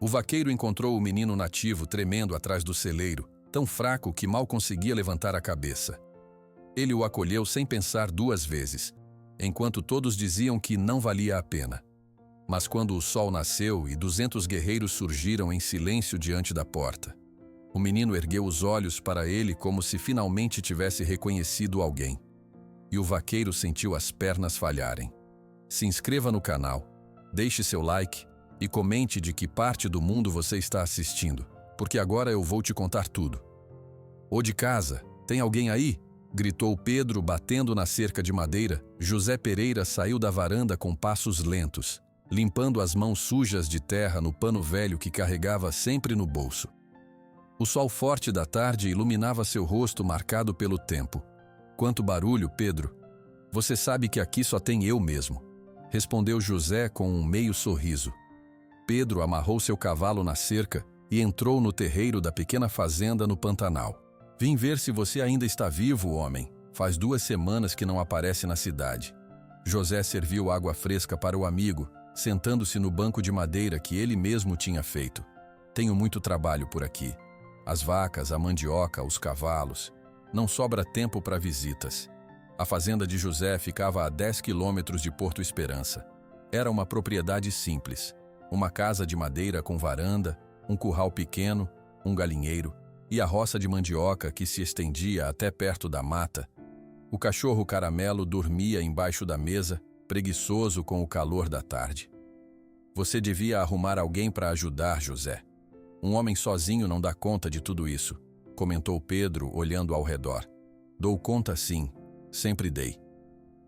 O vaqueiro encontrou o menino nativo tremendo atrás do celeiro, tão fraco que mal conseguia levantar a cabeça. Ele o acolheu sem pensar duas vezes, enquanto todos diziam que não valia a pena. Mas quando o sol nasceu e 200 guerreiros surgiram em silêncio diante da porta, o menino ergueu os olhos para ele como se finalmente tivesse reconhecido alguém. E o vaqueiro sentiu as pernas falharem. Se inscreva no canal, deixe seu like e comente de que parte do mundo você está assistindo, porque agora eu vou te contar tudo. Ô de casa, tem alguém aí? Gritou Pedro, batendo na cerca de madeira. José Pereira saiu da varanda com passos lentos, limpando as mãos sujas de terra no pano velho que carregava sempre no bolso. O sol forte da tarde iluminava seu rosto marcado pelo tempo. Quanto barulho, Pedro! Você sabe que aqui só tem eu mesmo, respondeu José com um meio sorriso. Pedro amarrou seu cavalo na cerca e entrou no terreiro da pequena fazenda no Pantanal. Vim ver se você ainda está vivo, homem. Faz 2 semanas que não aparece na cidade. José serviu água fresca para o amigo, sentando-se no banco de madeira que ele mesmo tinha feito. Tenho muito trabalho por aqui. As vacas, a mandioca, os cavalos. Não sobra tempo para visitas. A fazenda de José ficava a 10 quilômetros de Porto Esperança. Era uma propriedade simples. Uma casa de madeira com varanda, um curral pequeno, um galinheiro e a roça de mandioca que se estendia até perto da mata. O cachorro Caramelo dormia embaixo da mesa, preguiçoso com o calor da tarde. Você devia arrumar alguém para ajudar, José. Um homem sozinho não dá conta de tudo isso, comentou Pedro, olhando ao redor. Dou conta sim, sempre dei.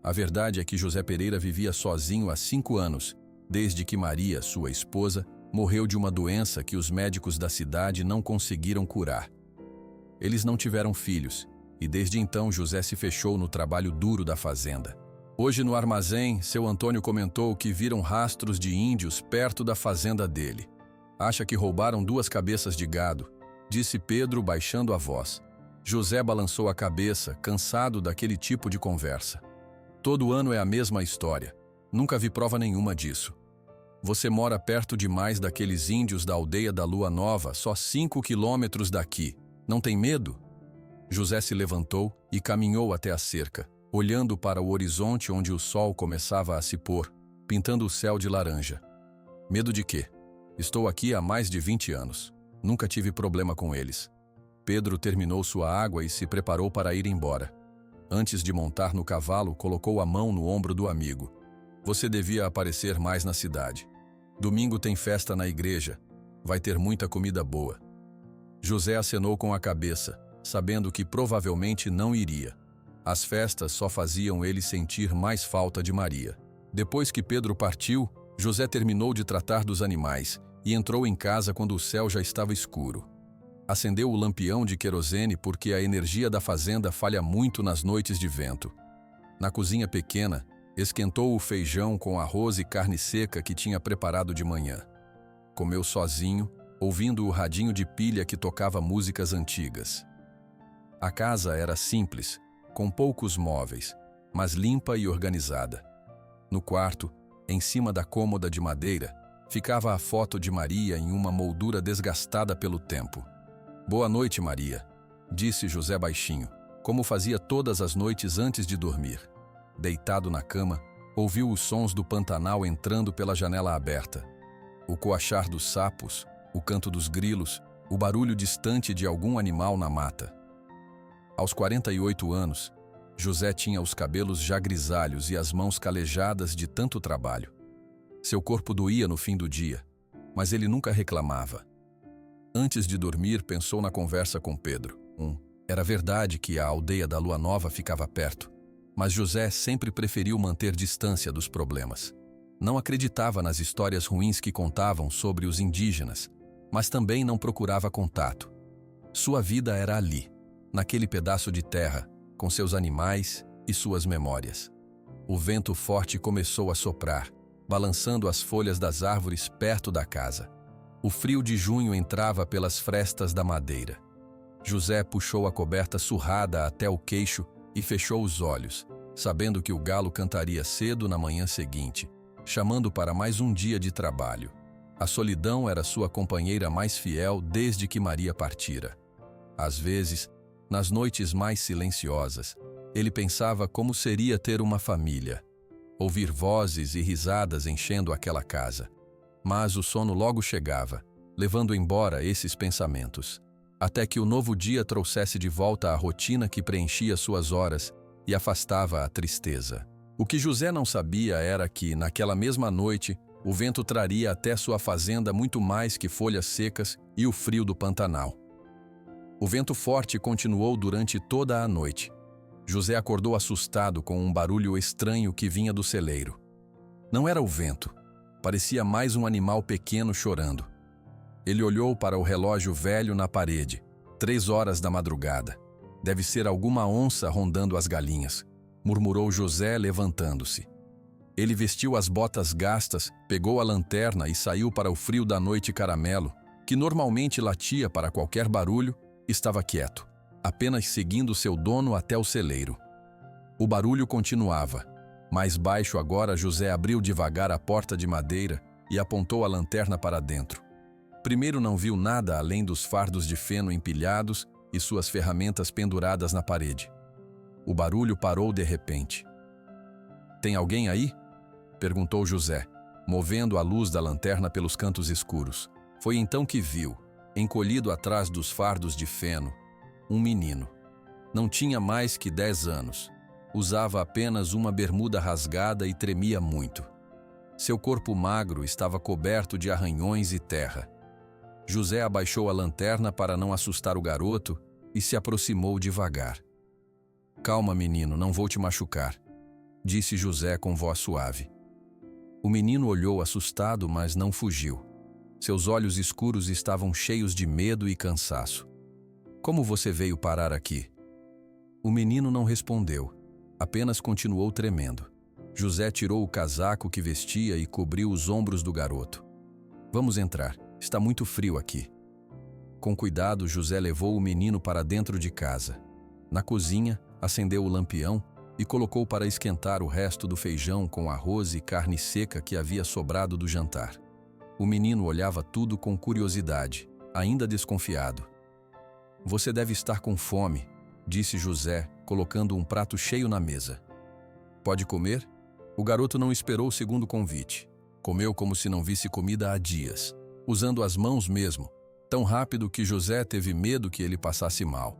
A verdade é que José Pereira vivia sozinho há 5 anos, desde que Maria, sua esposa, morreu de uma doença que os médicos da cidade não conseguiram curar. Eles não tiveram filhos, e desde então José se fechou no trabalho duro da fazenda. Hoje no armazém, seu Antônio comentou que viram rastros de índios perto da fazenda dele. Acha que roubaram 2 cabeças de gado, disse Pedro baixando a voz. José balançou a cabeça, cansado daquele tipo de conversa. Todo ano é a mesma história. Nunca vi prova nenhuma disso. Você mora perto demais daqueles índios da aldeia da Lua Nova, só 5 quilômetros daqui. Não tem medo? José se levantou e caminhou até a cerca, olhando para o horizonte onde o sol começava a se pôr, pintando o céu de laranja. Medo de quê? Estou aqui há mais de 20 anos. Nunca tive problema com eles. Pedro terminou sua água e se preparou para ir embora. Antes de montar no cavalo, colocou a mão no ombro do amigo. Você devia aparecer mais na cidade. Domingo tem festa na igreja. Vai ter muita comida boa. José acenou com a cabeça, sabendo que provavelmente não iria. As festas só faziam ele sentir mais falta de Maria. Depois que Pedro partiu, José terminou de tratar dos animais e entrou em casa quando o céu já estava escuro. Acendeu o lampião de querosene porque a energia da fazenda falha muito nas noites de vento. Na cozinha pequena, esquentou o feijão com arroz e carne seca que tinha preparado de manhã. Comeu sozinho, ouvindo o radinho de pilha que tocava músicas antigas. A casa era simples, com poucos móveis, mas limpa e organizada. No quarto, em cima da cômoda de madeira, ficava a foto de Maria em uma moldura desgastada pelo tempo. Boa noite, Maria, disse José baixinho, como fazia todas as noites antes de dormir. Deitado na cama, ouviu os sons do Pantanal entrando pela janela aberta. O coachar dos sapos, o canto dos grilos, o barulho distante de algum animal na mata. Aos 48 anos, José tinha os cabelos já grisalhos e as mãos calejadas de tanto trabalho. Seu corpo doía no fim do dia, mas ele nunca reclamava. Antes de dormir, pensou na conversa com Pedro. Era verdade que a aldeia da Lua Nova ficava perto, mas José sempre preferiu manter distância dos problemas. Não acreditava nas histórias ruins que contavam sobre os indígenas, mas também não procurava contato. Sua vida era ali, naquele pedaço de terra, com seus animais e suas memórias. O vento forte começou a soprar, balançando as folhas das árvores perto da casa. O frio de junho entrava pelas frestas da madeira. José puxou a coberta surrada até o queixo e fechou os olhos, sabendo que o galo cantaria cedo na manhã seguinte, chamando para mais um dia de trabalho. A solidão era sua companheira mais fiel desde que Maria partira. Às vezes, nas noites mais silenciosas, ele pensava como seria ter uma família, ouvir vozes e risadas enchendo aquela casa. Mas o sono logo chegava, levando embora esses pensamentos, até que o novo dia trouxesse de volta a rotina que preenchia suas horas e afastava a tristeza. O que José não sabia era que, naquela mesma noite, o vento traria até sua fazenda muito mais que folhas secas e o frio do Pantanal. O vento forte continuou durante toda a noite. José acordou assustado com um barulho estranho que vinha do celeiro. Não era o vento. Parecia mais um animal pequeno chorando. Ele olhou para o relógio velho na parede. 3 horas da madrugada. Deve ser alguma onça rondando as galinhas, murmurou José levantando-se. Ele vestiu as botas gastas, pegou a lanterna e saiu para o frio da noite caramelo, que normalmente latia para qualquer barulho, estava quieto, apenas seguindo seu dono até o celeiro. O barulho continuava. Mais baixo agora, José abriu devagar a porta de madeira e apontou a lanterna para dentro. Primeiro não viu nada além dos fardos de feno empilhados e suas ferramentas penduradas na parede. O barulho parou de repente. "Tem alguém aí?" perguntou José, movendo a luz da lanterna pelos cantos escuros. Foi então que viu, encolhido atrás dos fardos de feno, um menino. Não tinha mais que 10 anos. Usava apenas uma bermuda rasgada e tremia muito. Seu corpo magro estava coberto de arranhões e terra. José abaixou a lanterna para não assustar o garoto e se aproximou devagar. "Calma, menino, não vou te machucar", disse José com voz suave. O menino olhou assustado, mas não fugiu. Seus olhos escuros estavam cheios de medo e cansaço. "Como você veio parar aqui?" O menino não respondeu, apenas continuou tremendo. José tirou o casaco que vestia e cobriu os ombros do garoto. "Vamos entrar, está muito frio aqui." Com cuidado, José levou o menino para dentro de casa. Na cozinha, acendeu o lampião e colocou para esquentar o resto do feijão com arroz e carne seca que havia sobrado do jantar. O menino olhava tudo com curiosidade, ainda desconfiado. "Você deve estar com fome", disse José, colocando um prato cheio na mesa. "Pode comer?" O garoto não esperou o segundo convite. Comeu como se não visse comida há dias, usando as mãos mesmo, tão rápido que José teve medo que ele passasse mal.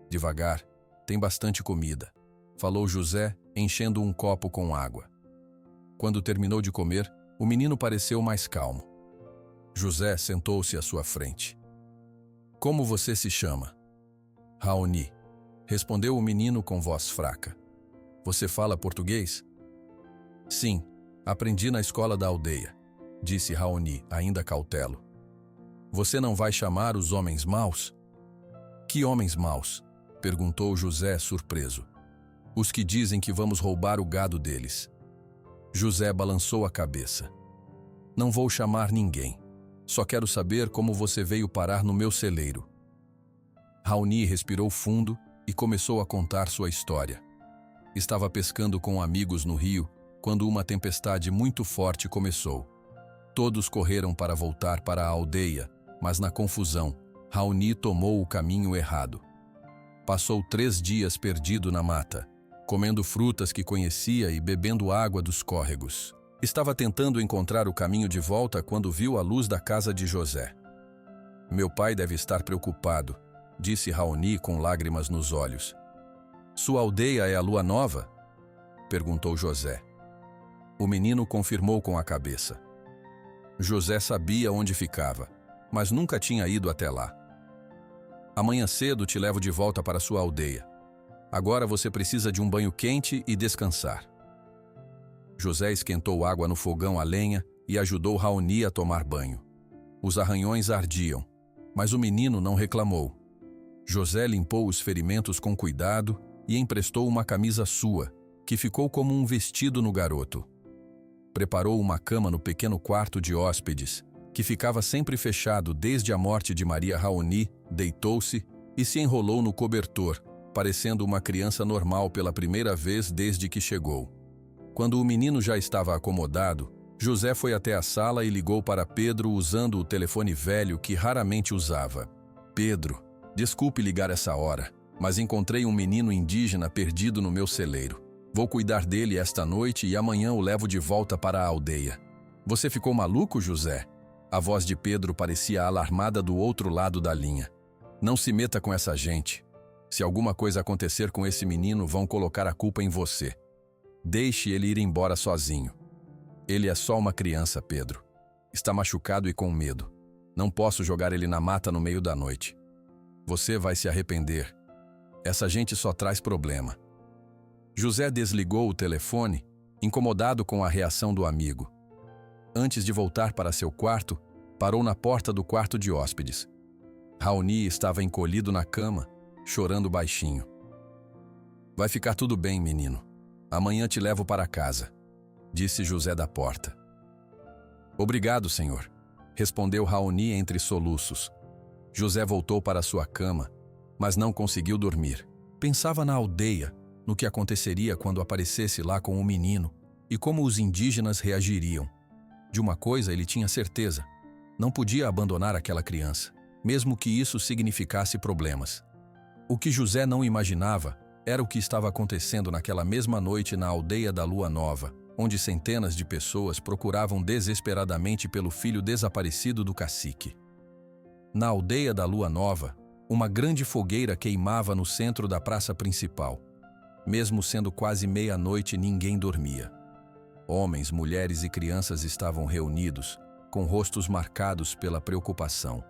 "Devagar, tem bastante comida", falou José, enchendo um copo com água. Quando terminou de comer, o menino pareceu mais calmo. José sentou-se à sua frente. "Como você se chama?" "Raoni", respondeu o menino com voz fraca. "Você fala português?" "Sim, aprendi na escola da aldeia", disse Raoni, ainda cautelo. "Você não vai chamar os homens maus?" "Que homens maus?" perguntou José, surpreso. "Os que dizem que vamos roubar o gado deles." José balançou a cabeça. "Não vou chamar ninguém. Só quero saber como você veio parar no meu celeiro." Raoni respirou fundo e começou a contar sua história. Estava pescando com amigos no rio quando uma tempestade muito forte começou. Todos correram para voltar para a aldeia, mas na confusão, Raoni tomou o caminho errado. Passou 3 dias perdido na mata, comendo frutas que conhecia e bebendo água dos córregos. Estava tentando encontrar o caminho de volta quando viu a luz da casa de José. "Meu pai deve estar preocupado", disse Raoni com lágrimas nos olhos. "Sua aldeia é a Lua Nova?" perguntou José. O menino confirmou com a cabeça. José sabia onde ficava, mas nunca tinha ido até lá. "Amanhã cedo te levo de volta para sua aldeia. Agora você precisa de um banho quente e descansar." José esquentou água no fogão a lenha e ajudou Raoni a tomar banho. Os arranhões ardiam, mas o menino não reclamou. José limpou os ferimentos com cuidado e emprestou uma camisa sua, que ficou como um vestido no garoto. Preparou uma cama no pequeno quarto de hóspedes, que ficava sempre fechado desde a morte de Maria Raoni, deitou-se e se enrolou no cobertor, parecendo uma criança normal pela primeira vez desde que chegou. Quando o menino já estava acomodado, José foi até a sala e ligou para Pedro usando o telefone velho que raramente usava. Pedro, desculpe ligar essa hora, mas encontrei um menino indígena perdido no meu celeiro. Vou cuidar dele esta noite e amanhã o levo de volta para a aldeia. Você ficou maluco, José? A voz de Pedro parecia alarmada do outro lado da linha. Não se meta com essa gente. Se alguma coisa acontecer com esse menino, vão colocar a culpa em você. Deixe ele ir embora sozinho. Ele é só uma criança, Pedro. Está machucado e com medo. Não posso jogar ele na mata no meio da noite. Você vai se arrepender. Essa gente só traz problema. José desligou o telefone, incomodado com a reação do amigo. Antes de voltar para seu quarto, parou na porta do quarto de hóspedes. Raoni estava encolhido na cama, chorando baixinho. Vai ficar tudo bem, menino. Amanhã te levo para casa, disse José da porta. Obrigado, senhor, respondeu Raoni entre soluços. José voltou para sua cama, mas não conseguiu dormir. Pensava na aldeia, no que aconteceria quando aparecesse lá com o menino e como os indígenas reagiriam. De uma coisa ele tinha certeza: não podia abandonar aquela criança, mesmo que isso significasse problemas. O que José não imaginava era o que estava acontecendo naquela mesma noite na aldeia da Lua Nova, onde centenas de pessoas procuravam desesperadamente pelo filho desaparecido do cacique. Na aldeia da Lua Nova, uma grande fogueira queimava no centro da praça principal. Mesmo sendo quase meia-noite, ninguém dormia. Homens, mulheres e crianças estavam reunidos, com rostos marcados pela preocupação.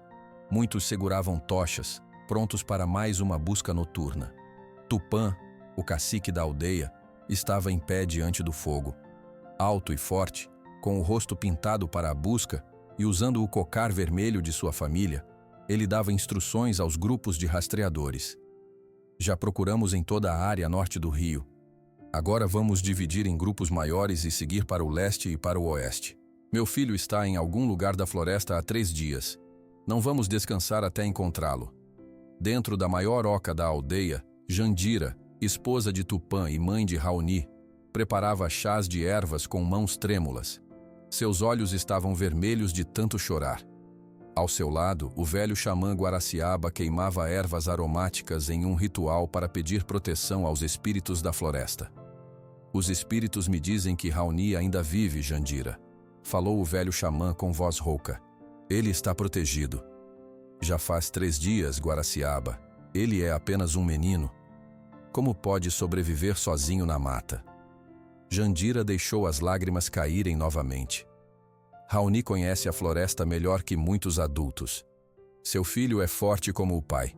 Muitos seguravam tochas, prontos para mais uma busca noturna. Tupã, o cacique da aldeia, estava em pé diante do fogo. Alto e forte, com o rosto pintado para a busca e usando o cocar vermelho de sua família, ele dava instruções aos grupos de rastreadores. Já procuramos em toda a área norte do rio. Agora vamos dividir em grupos maiores e seguir para o leste e para o oeste. Meu filho está em algum lugar da floresta há 3 dias. Não vamos descansar até encontrá-lo. Dentro da maior oca da aldeia, Jandira, esposa de Tupã e mãe de Raoni, preparava chás de ervas com mãos trêmulas. Seus olhos estavam vermelhos de tanto chorar. Ao seu lado, o velho xamã Guaraciaba queimava ervas aromáticas em um ritual para pedir proteção aos espíritos da floresta. Os espíritos me dizem que Raoni ainda vive, Jandira, falou o velho xamã com voz rouca. Ele está protegido. Já faz 3 dias, Guaraciaba. Ele é apenas um menino. Como pode sobreviver sozinho na mata? Jandira deixou as lágrimas caírem novamente. Raoni conhece a floresta melhor que muitos adultos. Seu filho é forte como o pai.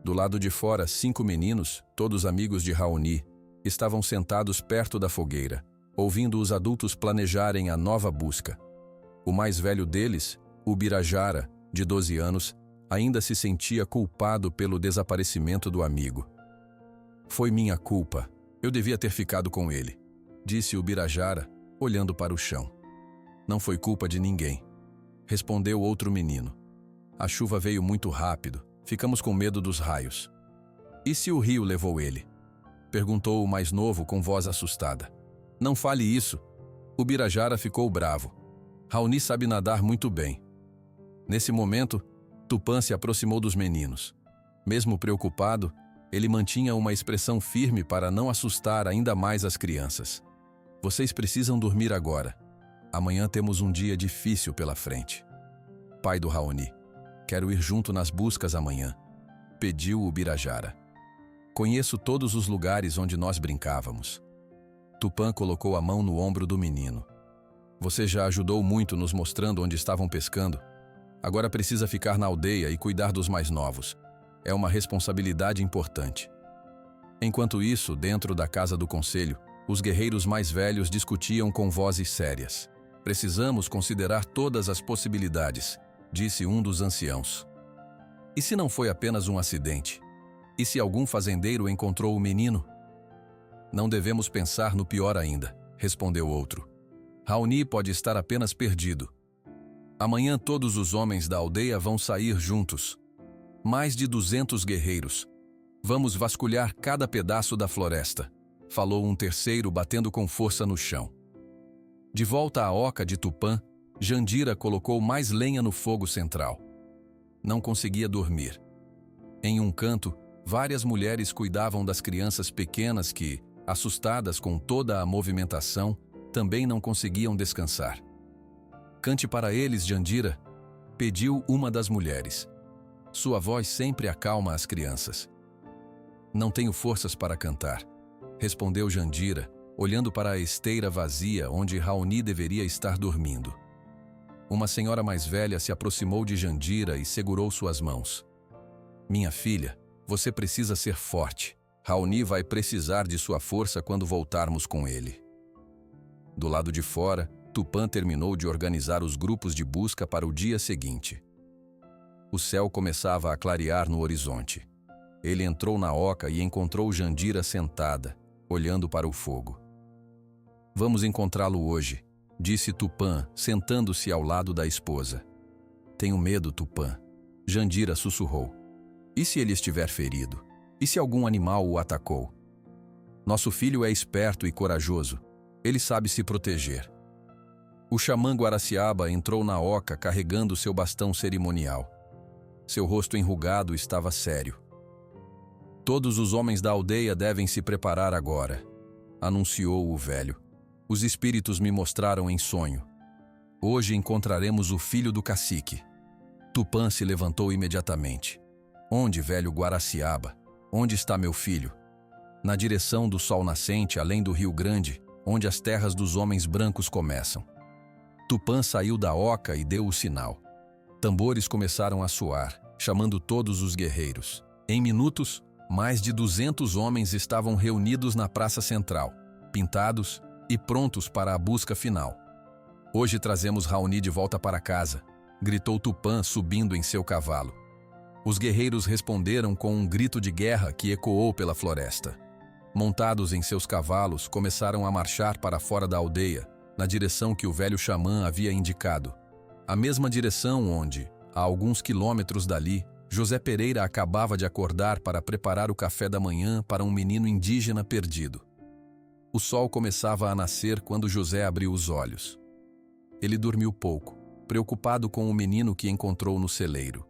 Do lado de fora, 5 meninos, todos amigos de Raoni, estavam sentados perto da fogueira, ouvindo os adultos planejarem a nova busca. O mais velho deles, o Birajara, de 12 anos, ainda se sentia culpado pelo desaparecimento do amigo. Foi minha culpa. Eu devia ter ficado com ele, disse o Birajara, olhando para o chão. Não foi culpa de ninguém, respondeu outro menino. A chuva veio muito rápido, ficamos com medo dos raios. E se o rio levou ele? Perguntou o mais novo com voz assustada. Não fale isso. O Birajara ficou bravo. Raoni sabe nadar muito bem. Nesse momento, Tupã se aproximou dos meninos. Mesmo preocupado, ele mantinha uma expressão firme para não assustar ainda mais as crianças. Vocês precisam dormir agora. Amanhã temos um dia difícil pela frente. Pai do Raoni, quero ir junto nas buscas amanhã, pediu o Birajara. Conheço todos os lugares onde nós brincávamos. Tupã colocou a mão no ombro do menino. Você já ajudou muito nos mostrando onde estavam pescando. Agora precisa ficar na aldeia e cuidar dos mais novos. É uma responsabilidade importante. Enquanto isso, dentro da casa do conselho, os guerreiros mais velhos discutiam com vozes sérias. Precisamos considerar todas as possibilidades, disse um dos anciãos. E se não foi apenas um acidente? E se algum fazendeiro encontrou o menino? Não devemos pensar no pior ainda, respondeu outro. Raoni pode estar apenas perdido. Amanhã todos os homens da aldeia vão sair juntos. Mais de 200 guerreiros. Vamos vasculhar cada pedaço da floresta, falou um terceiro batendo com força no chão. De volta à oca de Tupã, Jandira colocou mais lenha no fogo central. Não conseguia dormir. Em um canto, várias mulheres cuidavam das crianças pequenas que, assustadas com toda a movimentação, também não conseguiam descansar. Cante para eles, Jandira, pediu uma das mulheres. Sua voz sempre acalma as crianças. Não tenho forças para cantar, respondeu Jandira, olhando para a esteira vazia onde Raoni deveria estar dormindo. Uma senhora mais velha se aproximou de Jandira e segurou suas mãos. Minha filha, você precisa ser forte. Raoni vai precisar de sua força quando voltarmos com ele. Do lado de fora, Tupã terminou de organizar os grupos de busca para o dia seguinte. O céu começava a clarear no horizonte. Ele entrou na oca e encontrou Jandira sentada, olhando para o fogo. Vamos encontrá-lo hoje, disse Tupã, sentando-se ao lado da esposa. Tenho medo, Tupã. Jandira sussurrou. E se ele estiver ferido? E se algum animal o atacou? Nosso filho é esperto e corajoso. Ele sabe se proteger. O xamã Guaraciaba entrou na oca carregando seu bastão cerimonial. Seu rosto enrugado estava sério. Todos os homens da aldeia devem se preparar agora, anunciou o velho. Os espíritos me mostraram em sonho. Hoje encontraremos o filho do cacique. Tupã se levantou imediatamente. Onde, velho Guaraciaba? Onde está meu filho? Na direção do sol nascente, além do Rio Grande, onde as terras dos homens brancos começam. Tupã saiu da oca e deu o sinal. Tambores começaram a soar, chamando todos os guerreiros. Em minutos, mais de 200 homens estavam reunidos na praça central, pintados e prontos para a busca final. Hoje trazemos Raoni de volta para casa, gritou Tupã subindo em seu cavalo. Os guerreiros responderam com um grito de guerra que ecoou pela floresta. Montados em seus cavalos, começaram a marchar para fora da aldeia, na direção que o velho xamã havia indicado. A mesma direção onde, a alguns quilômetros dali, José Pereira acabava de acordar para preparar o café da manhã para um menino indígena perdido. O sol começava a nascer quando José abriu os olhos. Ele dormiu pouco, preocupado com o menino que encontrou no celeiro.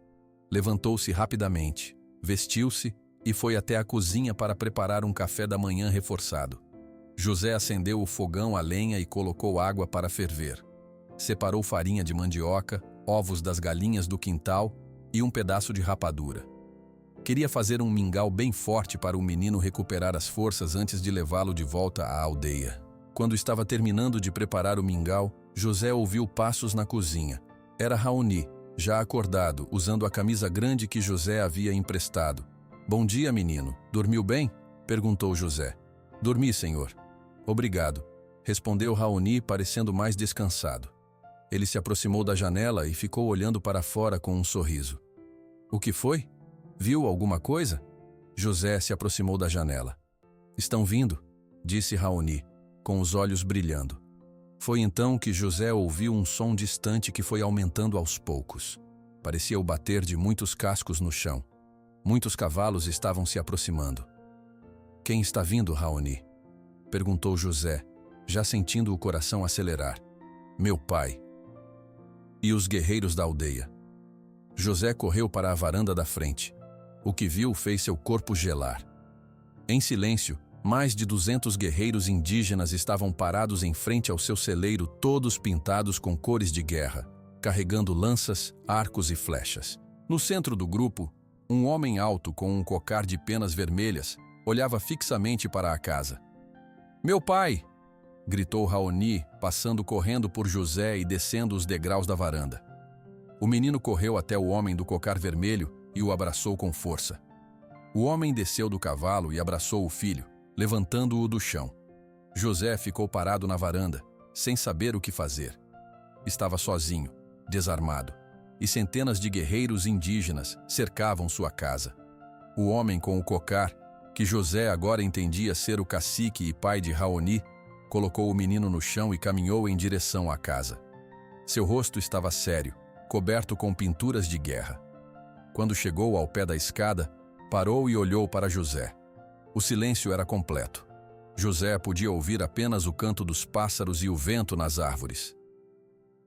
Levantou-se rapidamente, vestiu-se e foi até a cozinha para preparar um café da manhã reforçado. José acendeu o fogão a lenha e colocou água para ferver. Separou farinha de mandioca, ovos das galinhas do quintal e um pedaço de rapadura. Queria fazer um mingau bem forte para o menino recuperar as forças antes de levá-lo de volta à aldeia. Quando estava terminando de preparar o mingau, José ouviu passos na cozinha. Era Raoni, já acordado, usando a camisa grande que José havia emprestado. Bom dia, menino. Dormiu bem? Perguntou José. Dormi, senhor. Obrigado, respondeu Raoni, parecendo mais descansado. Ele se aproximou da janela e ficou olhando para fora com um sorriso. O que foi? Viu alguma coisa? José se aproximou da janela. Estão vindo, disse Raoni, com os olhos brilhando. Foi então que José ouviu um som distante que foi aumentando aos poucos. Parecia o bater de muitos cascos no chão. Muitos cavalos estavam se aproximando. Quem está vindo, Raoni? Perguntou José, já sentindo o coração acelerar. Meu pai. E os guerreiros da aldeia? José correu para a varanda da frente. O que viu fez seu corpo gelar. Em silêncio, mais de 200 guerreiros indígenas estavam parados em frente ao seu celeiro, todos pintados com cores de guerra, carregando lanças, arcos e flechas. No centro do grupo, um homem alto com um cocar de penas vermelhas olhava fixamente para a casa. Meu pai! Gritou Raoni, passando correndo por José e descendo os degraus da varanda. O menino correu até o homem do cocar vermelho e o abraçou com força. O homem desceu do cavalo e abraçou o filho, levantando-o do chão. José ficou parado na varanda, sem saber o que fazer. Estava sozinho, desarmado, e centenas de guerreiros indígenas cercavam sua casa. O homem com o cocar, que José agora entendia ser o cacique e pai de Raoni, colocou o menino no chão e caminhou em direção à casa. Seu rosto estava sério, coberto com pinturas de guerra. Quando chegou ao pé da escada, parou e olhou para José. O silêncio era completo. José podia ouvir apenas o canto dos pássaros e o vento nas árvores.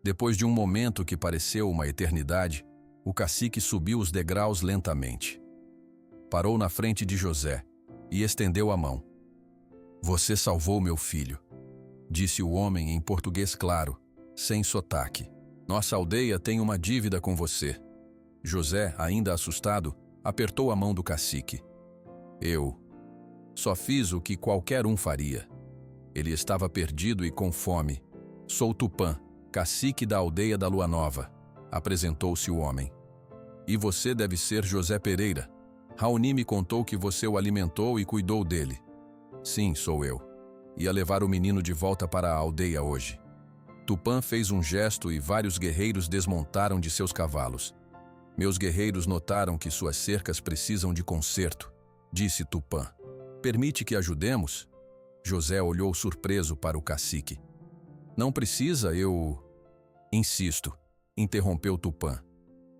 Depois de um momento que pareceu uma eternidade, o cacique subiu os degraus lentamente. Parou na frente de José e estendeu a mão. "Você salvou meu filho", disse o homem em português claro, sem sotaque. "Nossa aldeia tem uma dívida com você." José, ainda assustado, apertou a mão do cacique. "Eu só fiz o que qualquer um faria." Ele estava perdido e com fome. "Sou Tupã, cacique da aldeia da Lua Nova", apresentou-se o homem. "E você deve ser José Pereira. Raoni me contou que você o alimentou e cuidou dele." "Sim, sou eu. Ia levar o menino de volta para a aldeia hoje." Tupã fez um gesto e vários guerreiros desmontaram de seus cavalos. "Meus guerreiros notaram que suas cercas precisam de conserto", disse Tupã. "Permite que ajudemos?" José olhou surpreso para o cacique. "Não precisa, eu..." "Insisto", interrompeu Tupã.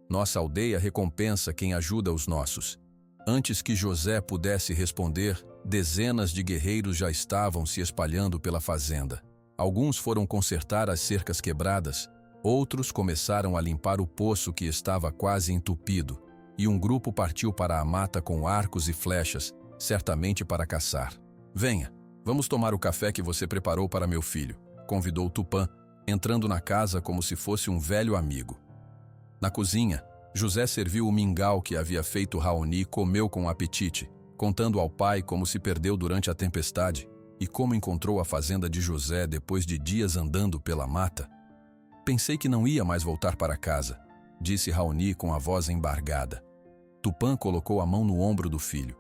"Nossa aldeia recompensa quem ajuda os nossos." Antes que José pudesse responder, dezenas de guerreiros já estavam se espalhando pela fazenda. Alguns foram consertar as cercas quebradas, outros começaram a limpar o poço que estava quase entupido, e um grupo partiu para a mata com arcos e flechas, certamente para caçar. "Venha, vamos tomar o café que você preparou para meu filho", convidou Tupã, entrando na casa como se fosse um velho amigo. Na cozinha, José serviu o mingau que havia feito Raoni e comeu com apetite, contando ao pai como se perdeu durante a tempestade e como encontrou a fazenda de José depois de dias andando pela mata. "Pensei que não ia mais voltar para casa", disse Raoni com a voz embargada. Tupã colocou a mão no ombro do filho.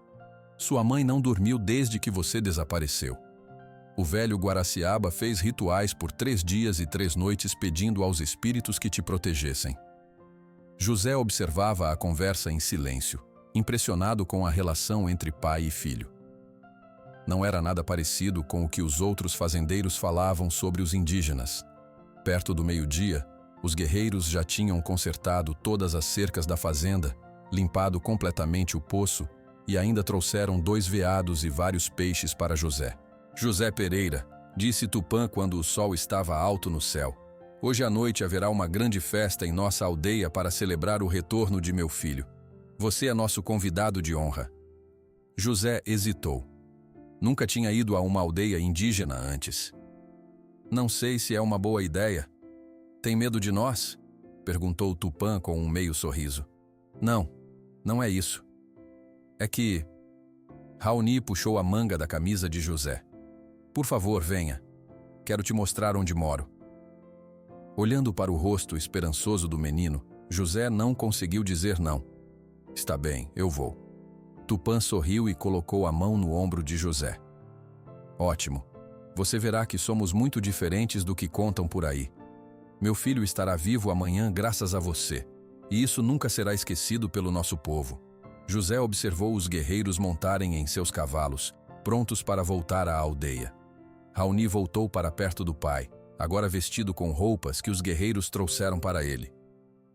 "Sua mãe não dormiu desde que você desapareceu." O velho Guaraciaba fez rituais por 3 dias e 3 noites pedindo aos espíritos que te protegessem. José observava a conversa em silêncio, impressionado com a relação entre pai e filho. Não era nada parecido com o que os outros fazendeiros falavam sobre os indígenas. Perto do meio-dia, os guerreiros já tinham consertado todas as cercas da fazenda, limpado completamente o poço e ainda trouxeram 2 veados e vários peixes para José. "José Pereira", disse Tupã quando o sol estava alto no céu, "hoje à noite haverá uma grande festa em nossa aldeia para celebrar o retorno de meu filho. Você é nosso convidado de honra." José hesitou. Nunca tinha ido a uma aldeia indígena antes. "Não sei se é uma boa ideia." "Tem medo de nós?" perguntou Tupã com um meio sorriso. "Não, não é isso. É que..." Raoni puxou a manga da camisa de José. "Por favor, venha. Quero te mostrar onde moro." Olhando para o rosto esperançoso do menino, José não conseguiu dizer não. "Está bem, eu vou." Tupã sorriu e colocou a mão no ombro de José. "Ótimo. Você verá que somos muito diferentes do que contam por aí. Meu filho estará vivo amanhã graças a você, e isso nunca será esquecido pelo nosso povo." José observou os guerreiros montarem em seus cavalos, prontos para voltar à aldeia. Raoni voltou para perto do pai, agora vestido com roupas que os guerreiros trouxeram para ele.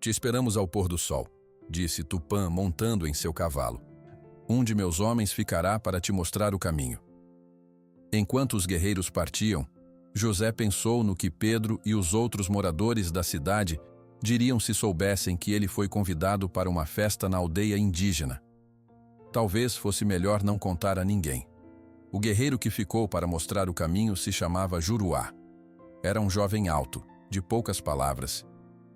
"Te esperamos ao pôr do sol", disse Tupã montando em seu cavalo. "Um de meus homens ficará para te mostrar o caminho." Enquanto os guerreiros partiam, José pensou no que Pedro e os outros moradores da cidade diriam se soubessem que ele foi convidado para uma festa na aldeia indígena. Talvez fosse melhor não contar a ninguém. O guerreiro que ficou para mostrar o caminho se chamava Juruá. Era um jovem alto, de poucas palavras,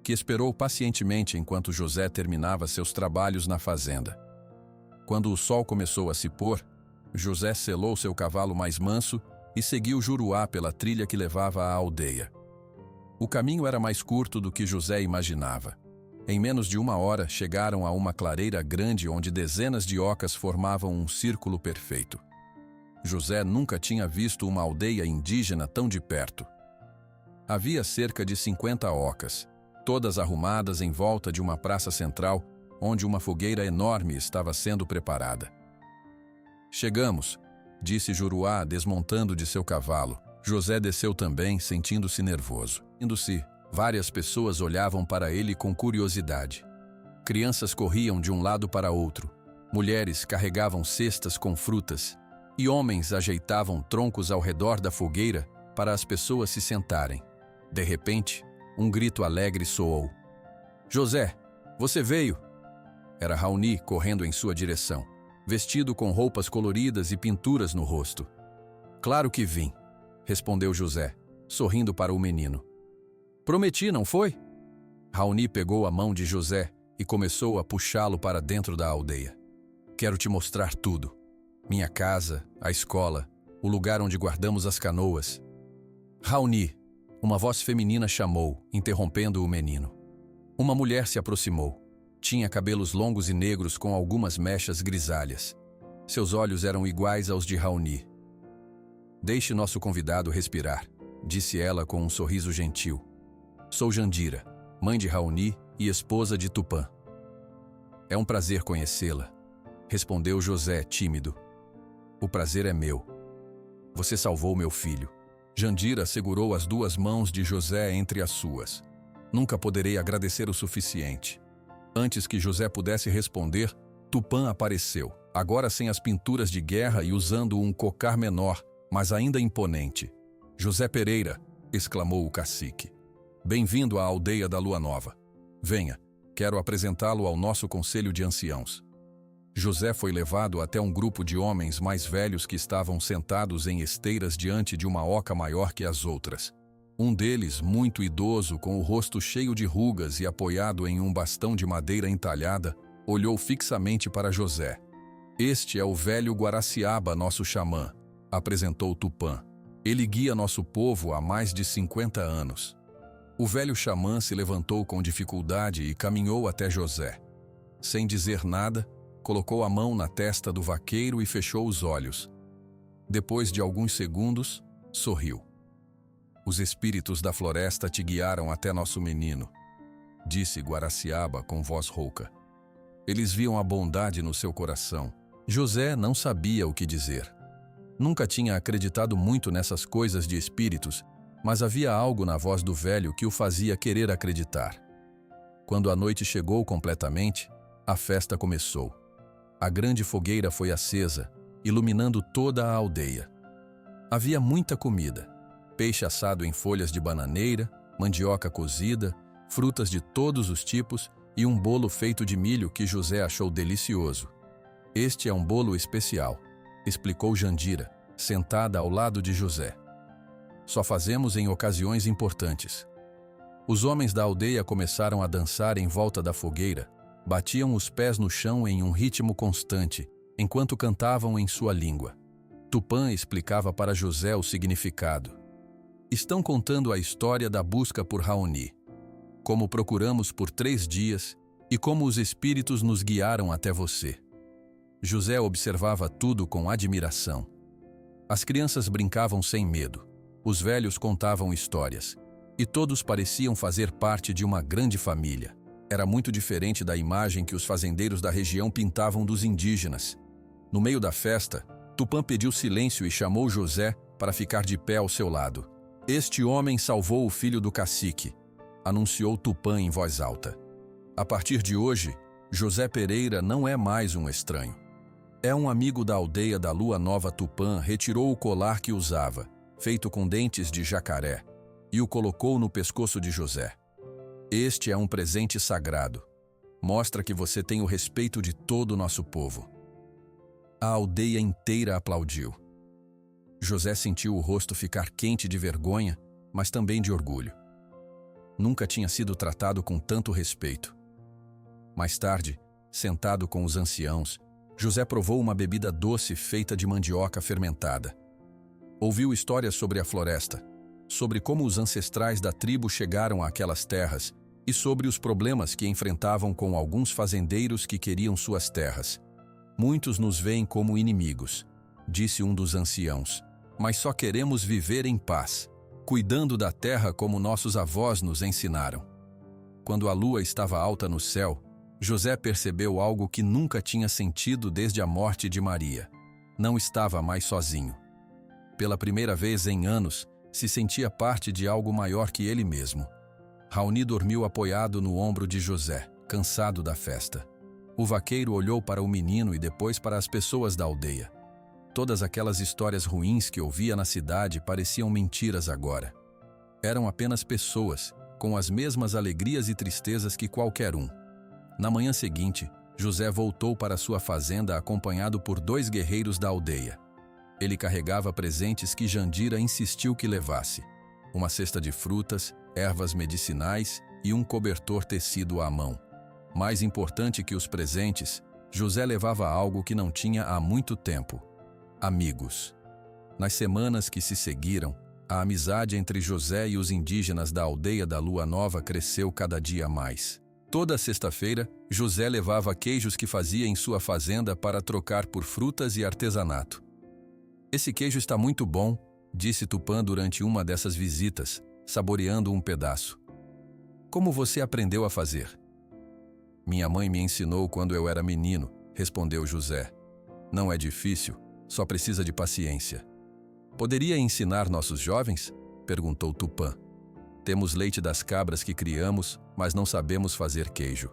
que esperou pacientemente enquanto José terminava seus trabalhos na fazenda. Quando o sol começou a se pôr, José selou seu cavalo mais manso e seguiu Juruá pela trilha que levava à aldeia. O caminho era mais curto do que José imaginava. Em menos de 1 hora, chegaram a uma clareira grande onde dezenas de ocas formavam um círculo perfeito. José nunca tinha visto uma aldeia indígena tão de perto. Havia cerca de 50 ocas, todas arrumadas em volta de uma praça central, onde uma fogueira enorme estava sendo preparada. "Chegamos", disse Juruá, desmontando de seu cavalo. José desceu também, sentindo-se nervoso. Indo-se, várias pessoas olhavam para ele com curiosidade. Crianças corriam de um lado para outro. Mulheres carregavam cestas com frutas. e homens ajeitavam troncos ao redor da fogueira para as pessoas se sentarem. De repente, um grito alegre soou. José, você veio! Era Raoni correndo em sua direção, vestido com roupas coloridas e pinturas no rosto. Claro que vim, respondeu José, sorrindo para o menino. Prometi, não foi? Raoni pegou a mão de José e começou a puxá-lo para dentro da aldeia. Quero te mostrar tudo. Minha casa, a escola, o lugar onde guardamos as canoas. Raoni, uma voz feminina chamou, interrompendo o menino. Uma mulher se aproximou. Tinha cabelos longos e negros com algumas mechas grisalhas. Seus olhos eram iguais aos de Raoni. Deixe nosso convidado respirar, disse ela com um sorriso gentil. Sou Jandira, mãe de Raoni e esposa de Tupã. É um prazer conhecê-la, respondeu José, tímido. O prazer é meu. Você salvou meu filho. Jandira segurou as duas mãos de José entre as suas. Nunca poderei agradecer o suficiente. Antes que José pudesse responder, Tupã apareceu, agora sem as pinturas de guerra e usando um cocar menor, mas ainda imponente. José Pereira, exclamou o cacique. Bem-vindo à aldeia da Lua Nova. Venha, quero apresentá-lo ao nosso conselho de anciãos. José foi levado até um grupo de homens mais velhos que estavam sentados em esteiras diante de uma oca maior que as outras. Um deles, muito idoso, com o rosto cheio de rugas e apoiado em um bastão de madeira entalhada, olhou fixamente para José. Este é o velho Guaraciaba, nosso xamã, apresentou Tupã. Ele guia nosso povo há mais de 50 anos. O velho xamã se levantou com dificuldade e caminhou até José. Sem dizer nada, colocou a mão na testa do vaqueiro e fechou os olhos. Depois de alguns segundos, sorriu. Os espíritos da floresta te guiaram até nosso menino, disse Guaraciaba com voz rouca. Eles viam a bondade no seu coração. José não sabia o que dizer. Nunca tinha acreditado muito nessas coisas de espíritos, mas havia algo na voz do velho que o fazia querer acreditar. Quando a noite chegou completamente, a festa começou. A grande fogueira foi acesa, iluminando toda a aldeia. Havia muita comida. Peixe assado em folhas de bananeira, mandioca cozida, frutas de todos os tipos e um bolo feito de milho que José achou delicioso. Este é um bolo especial, explicou Jandira, sentada ao lado de José. Só fazemos em ocasiões importantes. Os homens da aldeia começaram a dançar em volta da fogueira, batiam os pés no chão em um ritmo constante, enquanto cantavam em sua língua. Tupã explicava para José o significado. Estão contando a história da busca por Raoni, como procuramos por 3 dias e como os espíritos nos guiaram até você. José observava tudo com admiração. As crianças brincavam sem medo, os velhos contavam histórias, e todos pareciam fazer parte de uma grande família. Era muito diferente da imagem que os fazendeiros da região pintavam dos indígenas. No meio da festa, Tupã pediu silêncio e chamou José para ficar de pé ao seu lado. Este homem salvou o filho do cacique, anunciou Tupã em voz alta. A partir de hoje, José Pereira não é mais um estranho. É um amigo da aldeia da Lua Nova. Tupã retirou o colar que usava, feito com dentes de jacaré, e o colocou no pescoço de José. Este é um presente sagrado. Mostra que você tem o respeito de todo o nosso povo. A aldeia inteira aplaudiu. José sentiu o rosto ficar quente de vergonha, mas também de orgulho. Nunca tinha sido tratado com tanto respeito. Mais tarde, sentado com os anciãos, José provou uma bebida doce feita de mandioca fermentada. Ouviu histórias sobre a floresta, sobre como os ancestrais da tribo chegaram àquelas terras e sobre os problemas que enfrentavam com alguns fazendeiros que queriam suas terras. Muitos nos veem como inimigos, disse um dos anciãos, mas só queremos viver em paz, cuidando da terra como nossos avós nos ensinaram. Quando a lua estava alta no céu, José percebeu algo que nunca tinha sentido desde a morte de Maria. Não estava mais sozinho. Pela primeira vez em anos, se sentia parte de algo maior que ele mesmo. Raoni dormiu apoiado no ombro de José, cansado da festa. O vaqueiro olhou para o menino e depois para as pessoas da aldeia. Todas aquelas histórias ruins que ouvia na cidade pareciam mentiras agora. Eram apenas pessoas, com as mesmas alegrias e tristezas que qualquer um. Na manhã seguinte, José voltou para sua fazenda acompanhado por 2 guerreiros da aldeia. Ele carregava presentes que Jandira insistiu que levasse: uma cesta de frutas, ervas medicinais e um cobertor tecido à mão. Mais importante que os presentes, José levava algo que não tinha há muito tempo: amigos. Nas semanas que se seguiram, a amizade entre José e os indígenas da aldeia da Lua Nova cresceu cada dia mais. Toda sexta-feira, José levava queijos que fazia em sua fazenda para trocar por frutas e artesanato. "Esse queijo está muito bom", disse Tupã durante uma dessas visitas, saboreando um pedaço. "Como você aprendeu a fazer?" "Minha mãe me ensinou quando eu era menino", respondeu José. "Não é difícil, só precisa de paciência." "Poderia ensinar nossos jovens?", perguntou Tupã. "Temos leite das cabras que criamos, mas não sabemos fazer queijo."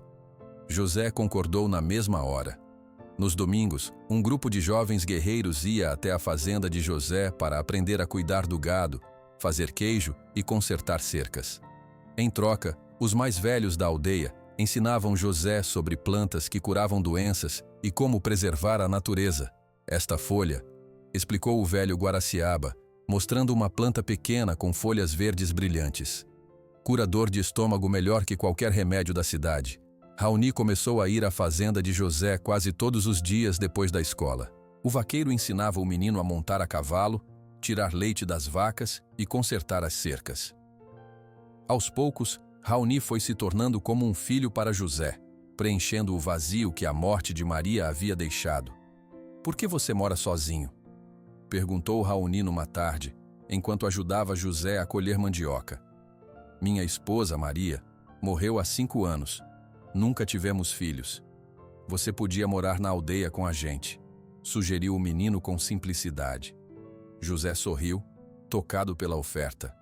José concordou na mesma hora. Nos domingos, um grupo de jovens guerreiros ia até a fazenda de José para aprender a cuidar do gado, fazer queijo e consertar cercas. Em troca, os mais velhos da aldeia ensinavam José sobre plantas que curavam doenças e como preservar a natureza. "Esta folha", explicou o velho Guaraciaba, mostrando uma planta pequena com folhas verdes brilhantes. "Cura dor de estômago melhor que qualquer remédio da cidade." Raoni começou a ir à fazenda de José quase todos os dias depois da escola. O vaqueiro ensinava o menino a montar a cavalo, tirar leite das vacas e consertar as cercas. Aos poucos, Raoni foi se tornando como um filho para José, preenchendo o vazio que a morte de Maria havia deixado. "Por que você mora sozinho?", perguntou Raoni numa tarde, enquanto ajudava José a colher mandioca. "Minha esposa, Maria, morreu há 5 anos. Nunca tivemos filhos. Você podia morar na aldeia com a gente", sugeriu o menino com simplicidade. José sorriu, tocado pela oferta.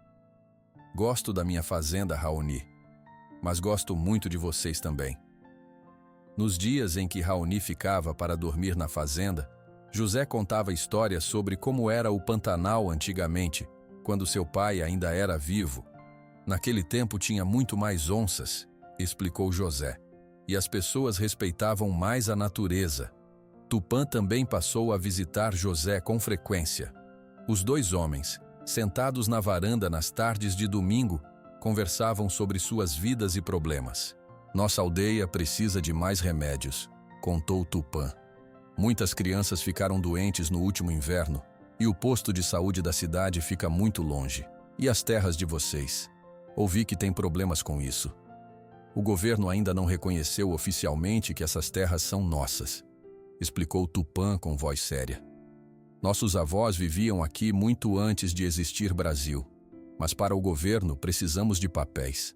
"Gosto da minha fazenda, Raoni, mas gosto muito de vocês também." Nos dias em que Raoni ficava para dormir na fazenda, José contava histórias sobre como era o Pantanal antigamente, quando seu pai ainda era vivo. "Naquele tempo tinha muito mais onças", explicou José, "e as pessoas respeitavam mais a natureza." Tupã também passou a visitar José com frequência. Os 2 homens, sentados na varanda nas tardes de domingo, conversavam sobre suas vidas e problemas. "Nossa aldeia precisa de mais remédios", contou Tupã. "Muitas crianças ficaram doentes no último inverno, e o posto de saúde da cidade fica muito longe. E as terras de vocês? Ouvi que tem problemas com isso. O governo ainda não reconheceu oficialmente que essas terras são nossas", explicou Tupã com voz séria. "Nossos avós viviam aqui muito antes de existir Brasil, mas para o governo precisamos de papéis."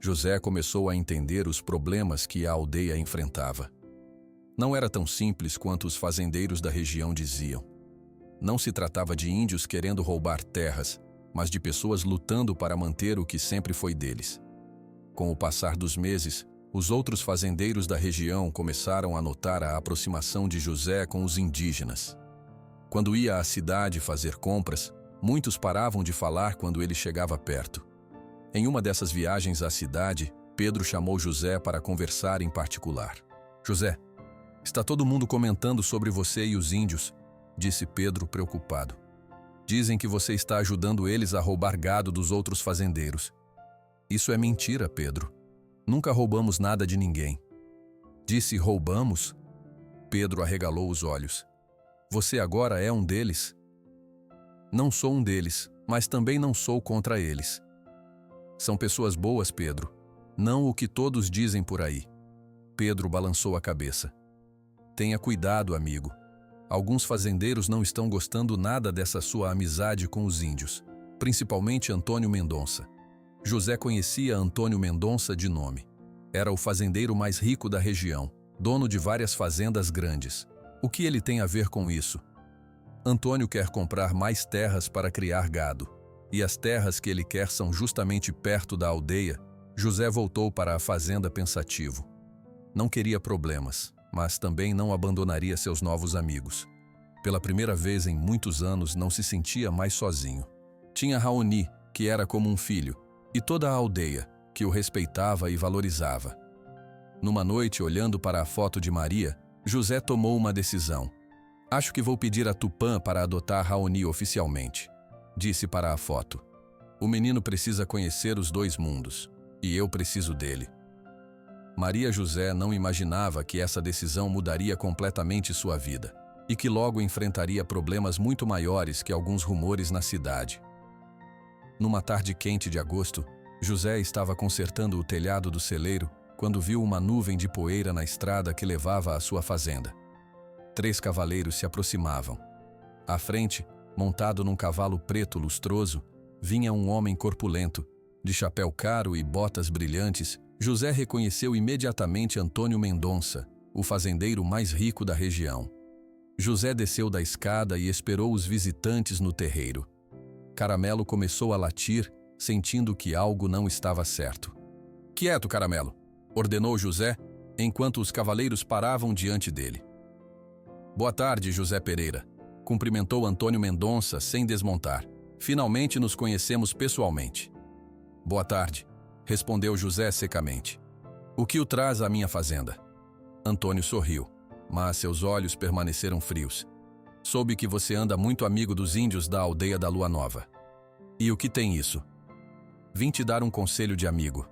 José começou a entender os problemas que a aldeia enfrentava. Não era tão simples quanto os fazendeiros da região diziam. Não se tratava de índios querendo roubar terras, mas de pessoas lutando para manter o que sempre foi deles. Com o passar dos meses, os outros fazendeiros da região começaram a notar a aproximação de José com os indígenas. Quando ia à cidade fazer compras, muitos paravam de falar quando ele chegava perto. Em uma dessas viagens à cidade, Pedro chamou José para conversar em particular. "José, está todo mundo comentando sobre você e os índios", disse Pedro preocupado. "Dizem que você está ajudando eles a roubar gado dos outros fazendeiros." "Isso é mentira, Pedro. Nunca roubamos nada de ninguém." "Disse roubamos?" Pedro arregalou os olhos. "Você agora é um deles?" "Não sou um deles, mas também não sou contra eles. São pessoas boas, Pedro. Não o que todos dizem por aí." Pedro balançou a cabeça. "Tenha cuidado, amigo. Alguns fazendeiros não estão gostando nada dessa sua amizade com os índios, principalmente Antônio Mendonça." José conhecia Antônio Mendonça de nome. Era o fazendeiro mais rico da região, dono de várias fazendas grandes. O que ele tem a ver com isso? Antônio quer comprar mais terras para criar gado, e as terras que ele quer são justamente perto da aldeia. José voltou para a fazenda pensativo. Não queria problemas, mas também não abandonaria seus novos amigos. Pela primeira vez em muitos anos não se sentia mais sozinho. Tinha Raoni, que era como um filho, e toda a aldeia, que o respeitava e valorizava. Numa noite, olhando para a foto de Maria, José tomou uma decisão. Acho que vou pedir a Tupã para adotar Raoni oficialmente, disse para a foto. O menino precisa conhecer os dois mundos, e eu preciso dele. Maria José não imaginava que essa decisão mudaria completamente sua vida, e que logo enfrentaria problemas muito maiores que alguns rumores na cidade. Numa tarde quente de agosto, José estava consertando o telhado do celeiro quando viu uma nuvem de poeira na estrada que levava à sua fazenda. 3 cavaleiros se aproximavam. À frente, montado num cavalo preto lustroso, vinha um homem corpulento, de chapéu caro e botas brilhantes. José reconheceu imediatamente Antônio Mendonça, o fazendeiro mais rico da região. José desceu da escada e esperou os visitantes no terreiro. Caramelo começou a latir, sentindo que algo não estava certo. "Quieto, Caramelo!" ordenou José, enquanto os cavaleiros paravam diante dele. "Boa tarde, José Pereira", cumprimentou Antônio Mendonça sem desmontar. "Finalmente nos conhecemos pessoalmente." "Boa tarde", respondeu José secamente. "O que o traz à minha fazenda?" Antônio sorriu, mas seus olhos permaneceram frios. "Soube que você anda muito amigo dos índios da aldeia da Lua Nova." "E o que tem isso?" "Vim te dar um conselho de amigo."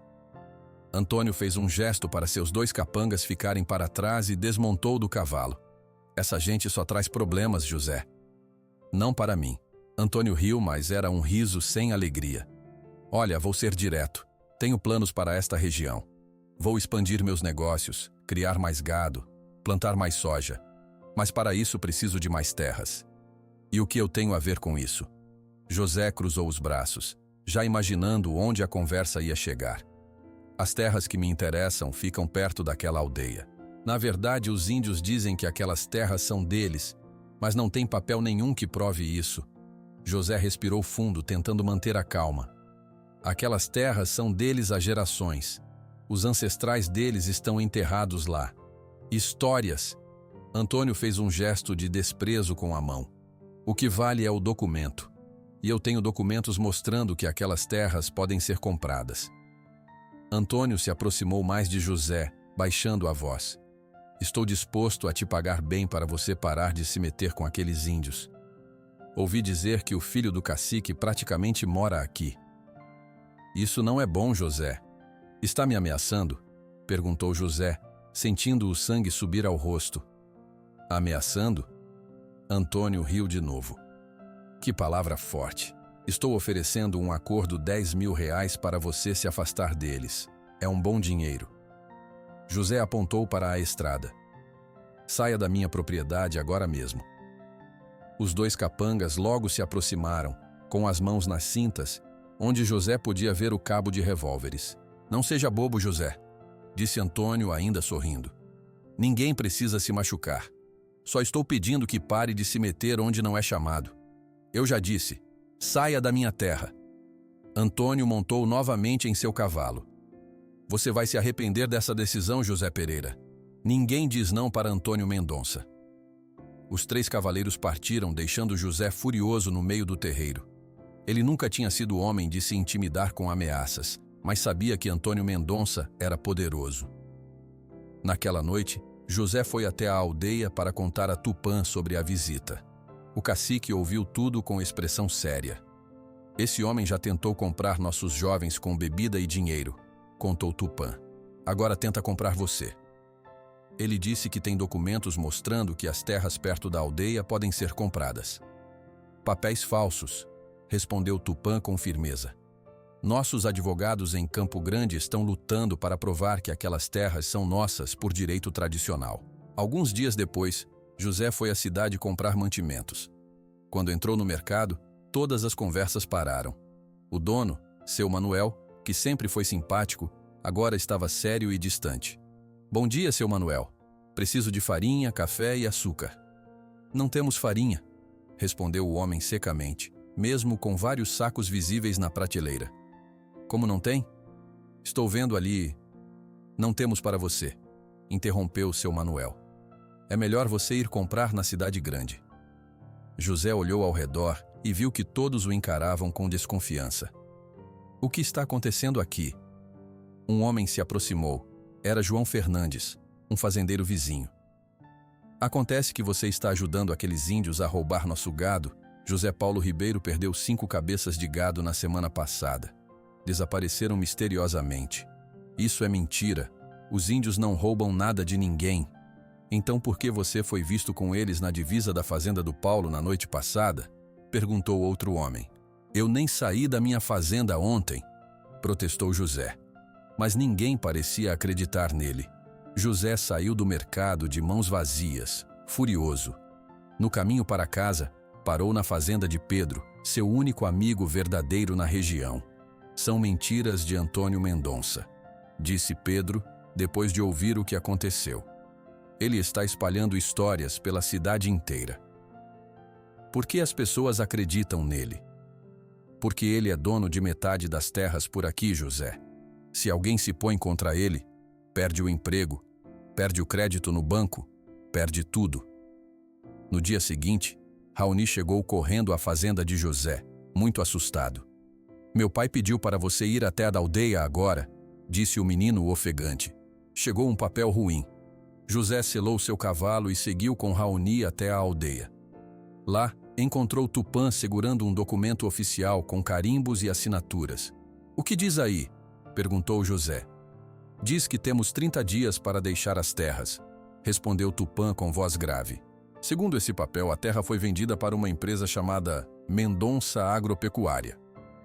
Antônio fez um gesto para seus 2 capangas ficarem para trás e desmontou do cavalo. "Essa gente só traz problemas, José." "Não para mim." Antônio riu, mas era um riso sem alegria. "Olha, vou ser direto. Tenho planos para esta região. Vou expandir meus negócios, criar mais gado, plantar mais soja. Mas para isso preciso de mais terras. E o que eu tenho a ver com isso?" José cruzou os braços, já imaginando onde a conversa ia chegar. "As terras que me interessam ficam perto daquela aldeia. Na verdade, os índios dizem que aquelas terras são deles, mas não tem papel nenhum que prove isso." José respirou fundo, tentando manter a calma. "Aquelas terras são deles há gerações. Os ancestrais deles estão enterrados lá. Histórias." Antônio fez um gesto de desprezo com a mão. "O que vale é o documento. E eu tenho documentos mostrando que aquelas terras podem ser compradas." Antônio se aproximou mais de José, baixando a voz. "Estou disposto a te pagar bem para você parar de se meter com aqueles índios. Ouvi dizer que o filho do cacique praticamente mora aqui." "Isso não é bom, José." "Está me ameaçando?" perguntou José, sentindo o sangue subir ao rosto. "Ameaçando?" Antônio riu de novo. "Que palavra forte. Estou oferecendo um acordo R$10.000 para você se afastar deles. É um bom dinheiro." José apontou para a estrada. "Saia da minha propriedade agora mesmo." Os 2 capangas logo se aproximaram, com as mãos nas cintas, onde José podia ver o cabo de revólveres. "Não seja bobo, José", disse Antônio, ainda sorrindo. "Ninguém precisa se machucar. Só estou pedindo que pare de se meter onde não é chamado. Eu já disse, saia da minha terra." Antônio montou novamente em seu cavalo. "Você vai se arrepender dessa decisão, José Pereira." Ninguém diz não para Antônio Mendonça. Os 3 cavaleiros partiram, deixando José furioso no meio do terreiro. Ele nunca tinha sido homem de se intimidar com ameaças, mas sabia que Antônio Mendonça era poderoso. Naquela noite, José foi até a aldeia para contar a Tupã sobre a visita. O cacique ouviu tudo com expressão séria. "Esse homem já tentou comprar nossos jovens com bebida e dinheiro", contou Tupã. "Agora tenta comprar você. Ele disse que tem documentos mostrando que as terras perto da aldeia podem ser compradas." "Papéis falsos", respondeu Tupã com firmeza. "Nossos advogados em Campo Grande estão lutando para provar que aquelas terras são nossas por direito tradicional." Alguns dias depois, José foi à cidade comprar mantimentos. Quando entrou no mercado, todas as conversas pararam. O dono, seu Manuel, que sempre foi simpático, agora estava sério e distante. "Bom dia, seu Manuel. Preciso de farinha, café e açúcar." "Não temos farinha", respondeu o homem secamente, mesmo com vários sacos visíveis na prateleira. "Como não tem?" "Estou vendo ali." "Não temos para você", interrompeu seu Manuel. "É melhor você ir comprar na cidade grande." José olhou ao redor e viu que todos o encaravam com desconfiança. O que está acontecendo aqui? Um homem se aproximou. Era João Fernandes, um fazendeiro vizinho. Acontece que você está ajudando aqueles índios a roubar nosso gado. José Paulo Ribeiro perdeu 5 cabeças de gado na semana passada. Desapareceram misteriosamente. Isso é mentira. Os índios não roubam nada de ninguém. Então por que você foi visto com eles na divisa da fazenda do Paulo na noite passada? Perguntou outro homem. Eu nem saí da minha fazenda ontem, protestou José. Mas ninguém parecia acreditar nele. José saiu do mercado de mãos vazias, furioso. No caminho para casa, parou na fazenda de Pedro, seu único amigo verdadeiro na região. São mentiras de Antônio Mendonça, disse Pedro, depois de ouvir o que aconteceu. Ele está espalhando histórias pela cidade inteira. Por que as pessoas acreditam nele? Porque ele é dono de metade das terras por aqui, José. Se alguém se põe contra ele, perde o emprego, perde o crédito no banco, perde tudo. No dia seguinte, Raoni chegou correndo à fazenda de José, muito assustado. Meu pai pediu para você ir até a aldeia agora, disse o menino ofegante. Chegou um papel ruim. José selou seu cavalo e seguiu com Raoni até a aldeia. Lá, encontrou Tupã segurando um documento oficial com carimbos e assinaturas. O que diz aí? Perguntou José. Diz que temos 30 dias para deixar as terras, respondeu Tupã com voz grave. Segundo esse papel, a terra foi vendida para uma empresa chamada Mendonça Agropecuária.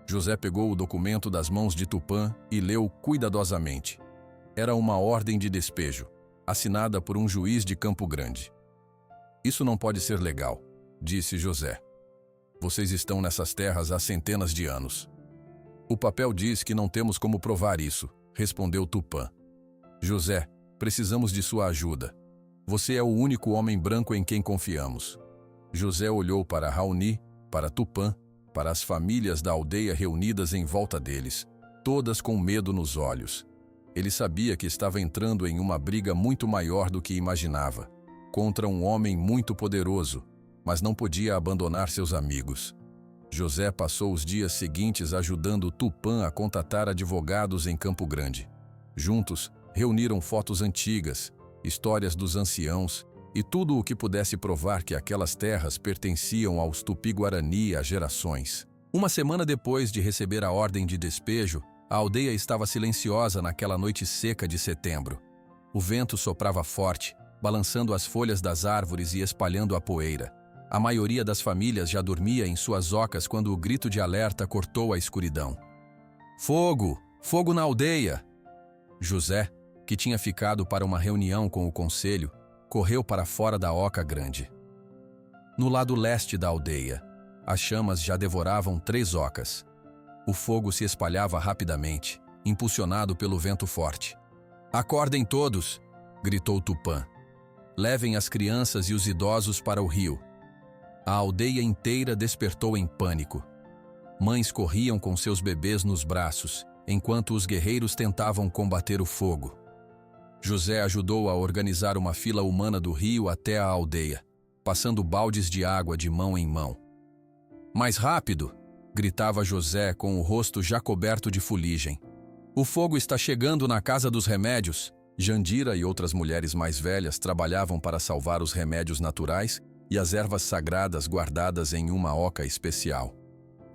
José pegou o documento das mãos de Tupã e leu cuidadosamente. Era uma ordem de despejo, assinada por um juiz de Campo Grande. Isso não pode ser legal, disse José. Vocês estão nessas terras há centenas de anos. O papel diz que não temos como provar isso, respondeu Tupã. José, precisamos de sua ajuda. Você é o único homem branco em quem confiamos. José olhou para Raoni, para Tupã, para as famílias da aldeia reunidas em volta deles, todas com medo nos olhos. Ele sabia que estava entrando em uma briga muito maior do que imaginava, contra um homem muito poderoso, mas não podia abandonar seus amigos. José passou os dias seguintes ajudando Tupã a contatar advogados em Campo Grande. Juntos, reuniram fotos antigas, histórias dos anciãos e tudo o que pudesse provar que aquelas terras pertenciam aos Tupi-Guarani há gerações. Uma semana depois de receber a ordem de despejo, a aldeia estava silenciosa naquela noite seca de setembro. O vento soprava forte, balançando as folhas das árvores e espalhando a poeira. A maioria das famílias já dormia em suas ocas quando o grito de alerta cortou a escuridão. Fogo! Fogo na aldeia! José, que tinha ficado para uma reunião com o conselho, correu para fora da oca grande. No lado leste da aldeia, as chamas já devoravam 3 ocas. O fogo se espalhava rapidamente, impulsionado pelo vento forte. Acordem todos! Gritou Tupã. Levem as crianças e os idosos para o rio. A aldeia inteira despertou em pânico. Mães corriam com seus bebês nos braços, enquanto os guerreiros tentavam combater o fogo. José ajudou a organizar uma fila humana do rio até a aldeia, passando baldes de água de mão em mão. Mais rápido! Gritava José com o rosto já coberto de fuligem. O fogo está chegando na casa dos remédios. Jandira e outras mulheres mais velhas trabalhavam para salvar os remédios naturais e as ervas sagradas guardadas em uma oca especial.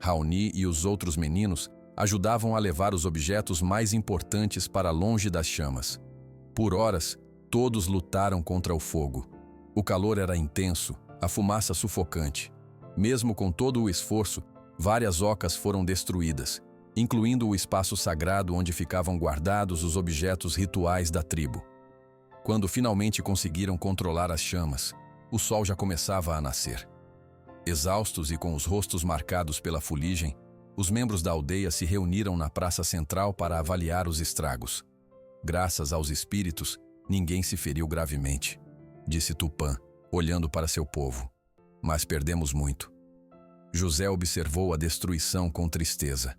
Raoni e os outros meninos ajudavam a levar os objetos mais importantes para longe das chamas. Por horas, todos lutaram contra o fogo. O calor era intenso, a fumaça sufocante. Mesmo com todo o esforço, várias ocas foram destruídas, incluindo o espaço sagrado onde ficavam guardados os objetos rituais da tribo. Quando finalmente conseguiram controlar as chamas, o sol já começava a nascer. Exaustos e com os rostos marcados pela fuligem, os membros da aldeia se reuniram na praça central para avaliar os estragos. Graças aos espíritos, ninguém se feriu gravemente, disse Tupã, olhando para seu povo. Mas perdemos muito. José observou a destruição com tristeza.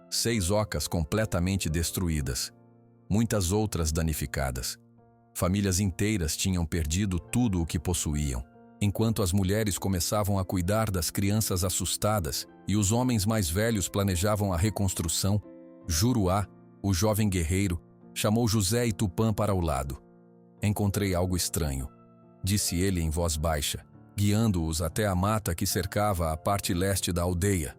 6 ocas completamente destruídas, muitas outras danificadas. Famílias inteiras tinham perdido tudo o que possuíam. Enquanto as mulheres começavam a cuidar das crianças assustadas e os homens mais velhos planejavam a reconstrução, Juruá, o jovem guerreiro, chamou José e Tupã para o lado. Encontrei algo estranho, disse ele em voz baixa, guiando-os até a mata que cercava a parte leste da aldeia.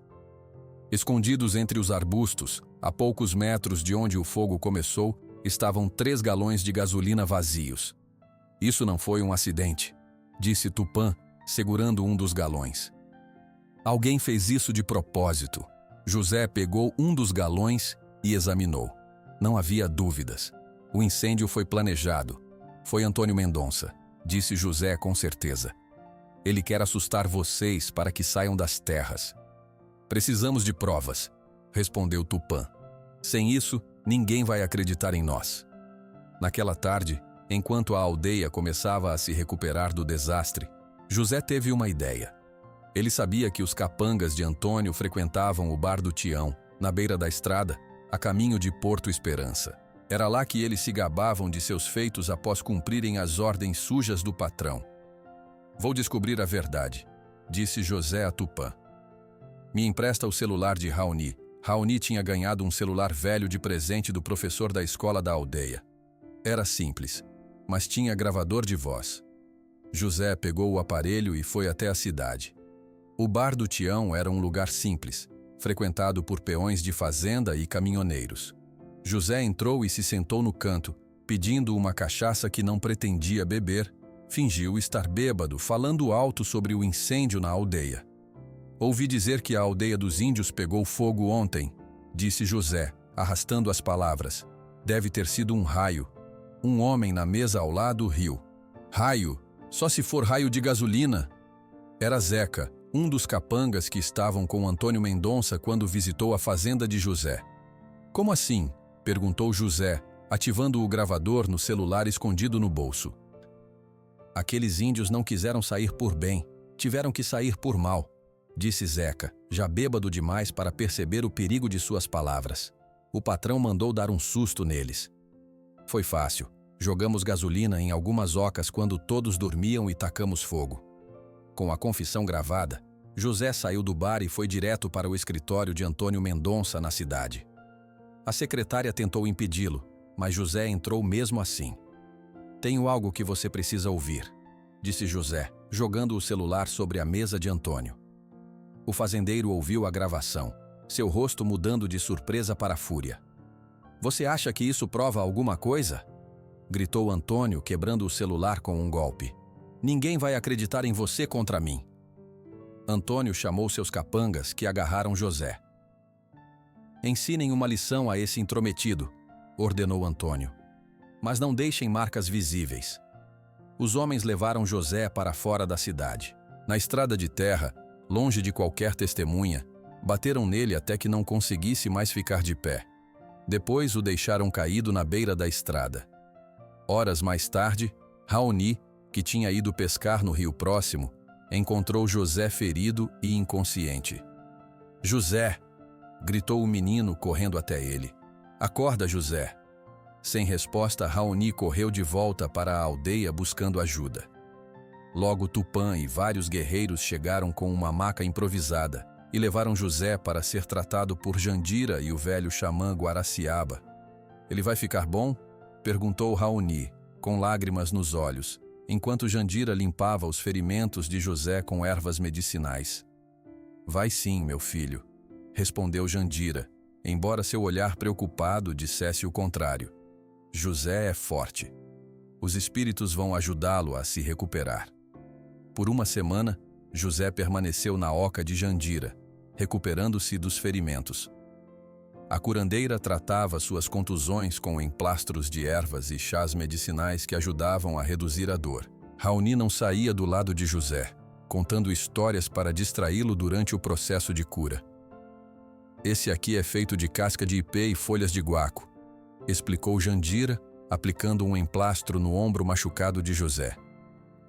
Escondidos entre os arbustos, a poucos metros de onde o fogo começou, estavam 3 galões de gasolina vazios. Isso não foi um acidente, disse Tupã, segurando um dos galões. Alguém fez isso de propósito. José pegou um dos galões e examinou. Não havia dúvidas. O incêndio foi planejado. Foi Antônio Mendonça, disse José com certeza. Ele quer assustar vocês para que saiam das terras. Precisamos de provas, respondeu Tupã. Sem isso, ninguém vai acreditar em nós. Naquela tarde, enquanto a aldeia começava a se recuperar do desastre, José teve uma ideia. Ele sabia que os capangas de Antônio frequentavam o bar do Tião, na beira da estrada, a caminho de Porto Esperança. Era lá que eles se gabavam de seus feitos após cumprirem as ordens sujas do patrão. Vou descobrir a verdade, disse José a Tupã. Me empresta o celular de Raoni. Raoni tinha ganhado um celular velho de presente do professor da escola da aldeia. Era simples, mas tinha gravador de voz. José pegou o aparelho e foi até a cidade. O bar do Tião era um lugar simples, frequentado por peões de fazenda e caminhoneiros. José entrou e se sentou no canto, pedindo uma cachaça que não pretendia beber. Fingiu estar bêbado, falando alto sobre o incêndio na aldeia. Ouvi dizer que a aldeia dos índios pegou fogo ontem, disse José, arrastando as palavras. Deve ter sido um raio. Um homem na mesa ao lado riu. Raio? Só se for raio de gasolina. Era Zeca, um dos capangas que estavam com Antônio Mendonça quando visitou a fazenda de José. Como assim? Perguntou José, ativando o gravador no celular escondido no bolso. Aqueles índios não quiseram sair por bem, tiveram que sair por mal, disse Zeca, já bêbado demais para perceber o perigo de suas palavras. O patrão mandou dar um susto neles. Foi fácil. Jogamos gasolina em algumas ocas quando todos dormiam e tacamos fogo. Com a confissão gravada, José saiu do bar e foi direto para o escritório de Antônio Mendonça na cidade. A secretária tentou impedi-lo, mas José entrou mesmo assim. Tenho algo que você precisa ouvir, disse José, jogando o celular sobre a mesa de Antônio. O fazendeiro ouviu a gravação, seu rosto mudando de surpresa para fúria. Você acha que isso prova alguma coisa? Gritou Antônio, quebrando o celular com um golpe. Ninguém vai acreditar em você contra mim. Antônio chamou seus capangas, que agarraram José. Ensinem uma lição a esse intrometido, ordenou Antônio. Mas não deixem marcas visíveis. Os homens levaram José para fora da cidade. Na estrada de terra, longe de qualquer testemunha, bateram nele até que não conseguisse mais ficar de pé. Depois o deixaram caído na beira da estrada. Horas mais tarde, Raoni, que tinha ido pescar no rio próximo, encontrou José ferido e inconsciente. José! Gritou o menino correndo até ele. Acorda, José! Sem resposta, Raoni correu de volta para a aldeia buscando ajuda. Logo Tupã e vários guerreiros chegaram com uma maca improvisada e levaram José para ser tratado por Jandira e o velho xamã Guaraciaba. Ele vai ficar bom? Perguntou Raoni, com lágrimas nos olhos, enquanto Jandira limpava os ferimentos de José com ervas medicinais. Vai sim, meu filho, respondeu Jandira, embora seu olhar preocupado dissesse o contrário. José é forte. Os espíritos vão ajudá-lo a se recuperar. Por uma semana, José permaneceu na oca de Jandira, recuperando-se dos ferimentos. A curandeira tratava suas contusões com emplastros de ervas e chás medicinais que ajudavam a reduzir a dor. Raoni não saía do lado de José, contando histórias para distraí-lo durante o processo de cura. Esse aqui é feito de casca de ipê e folhas de guaco, explicou Jandira, aplicando um emplastro no ombro machucado de José.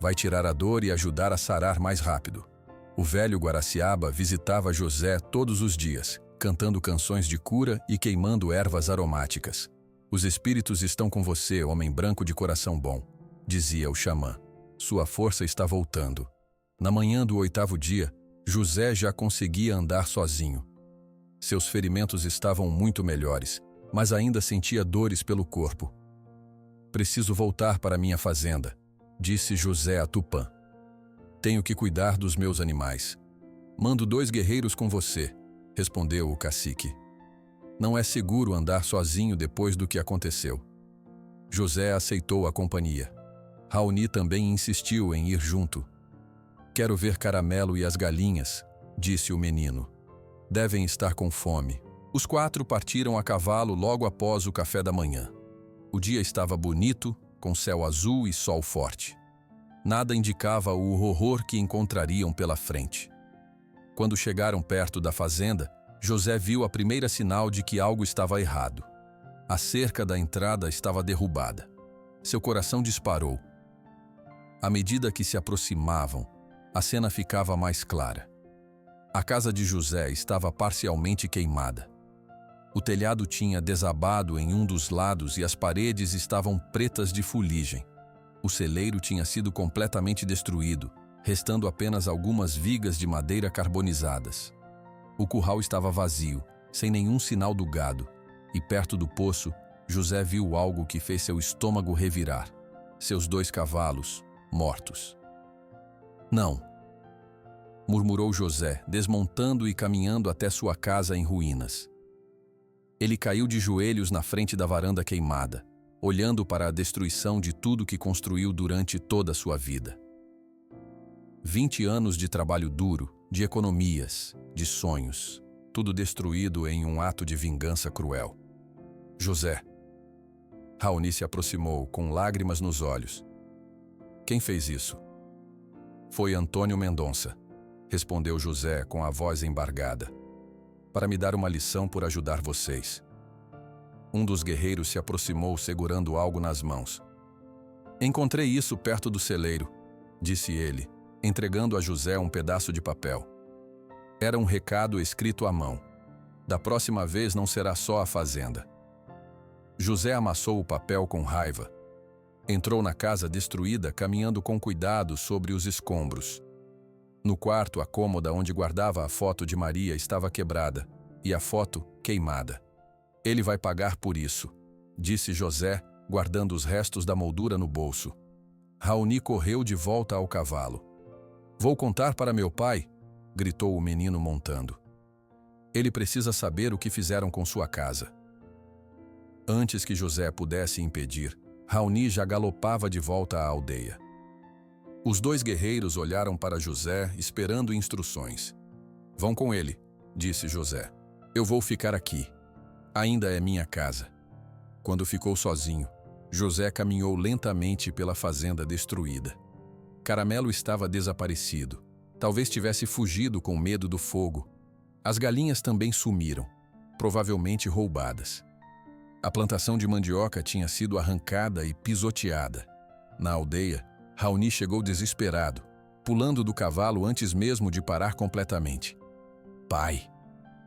Vai tirar a dor e ajudar a sarar mais rápido. O velho Guaraciaba visitava José todos os dias, cantando canções de cura e queimando ervas aromáticas. Os espíritos estão com você, homem branco de coração bom, dizia o xamã. Sua força está voltando. Na manhã do 8º dia, José já conseguia andar sozinho. Seus ferimentos estavam muito melhores, mas ainda sentia dores pelo corpo. Preciso voltar para minha fazenda, disse José a Tupã. Tenho que cuidar dos meus animais. Mando 2 guerreiros com você, respondeu o cacique. Não é seguro andar sozinho depois do que aconteceu. José aceitou a companhia. Raoni também insistiu em ir junto. Quero ver Caramelo e as galinhas, disse o menino. Devem estar com fome. Os 4 partiram a cavalo logo após o café da manhã. O dia estava bonito, com céu azul e sol forte. Nada indicava o horror que encontrariam pela frente. Quando chegaram perto da fazenda, José viu a primeira sinal de que algo estava errado. A cerca da entrada estava derrubada. Seu coração disparou. À medida que se aproximavam, a cena ficava mais clara. A casa de José estava parcialmente queimada. O telhado tinha desabado em um dos lados e as paredes estavam pretas de fuligem. O celeiro tinha sido completamente destruído, restando apenas algumas vigas de madeira carbonizadas. O curral estava vazio, sem nenhum sinal do gado, e perto do poço, José viu algo que fez seu estômago revirar. Seus 2 cavalos, mortos. Não, murmurou José, desmontando e caminhando até sua casa em ruínas. Ele caiu de joelhos na frente da varanda queimada, olhando para a destruição de tudo que construiu durante toda a sua vida. 20 anos de trabalho duro, de economias, de sonhos, tudo destruído em um ato de vingança cruel. José. Raoni se aproximou, com lágrimas nos olhos. Quem fez isso? Foi Antônio Mendonça, respondeu José com a voz embargada. Para me dar uma lição por ajudar vocês. Um dos guerreiros se aproximou segurando algo nas mãos. Encontrei isso perto do celeiro, disse ele, entregando a José um pedaço de papel. Era um recado escrito à mão. Da próxima vez não será só a fazenda. José amassou o papel com raiva. Entrou na casa destruída, caminhando com cuidado sobre os escombros. No quarto, a cômoda onde guardava a foto de Maria estava quebrada, e a foto queimada. Ele vai pagar por isso, disse José, guardando os restos da moldura no bolso. Raoni correu de volta ao cavalo. Vou contar para meu pai, gritou o menino montando. Ele precisa saber o que fizeram com sua casa. Antes que José pudesse impedir, Raoni já galopava de volta à aldeia. Os 2 guerreiros olharam para José, esperando instruções. Vão com ele, disse José. Eu vou ficar aqui. Ainda é minha casa. Quando ficou sozinho, José caminhou lentamente pela fazenda destruída. Caramelo estava desaparecido. Talvez tivesse fugido com medo do fogo. As galinhas também sumiram, provavelmente roubadas. A plantação de mandioca tinha sido arrancada e pisoteada. Na aldeia, Raoni chegou desesperado, pulando do cavalo antes mesmo de parar completamente. Pai!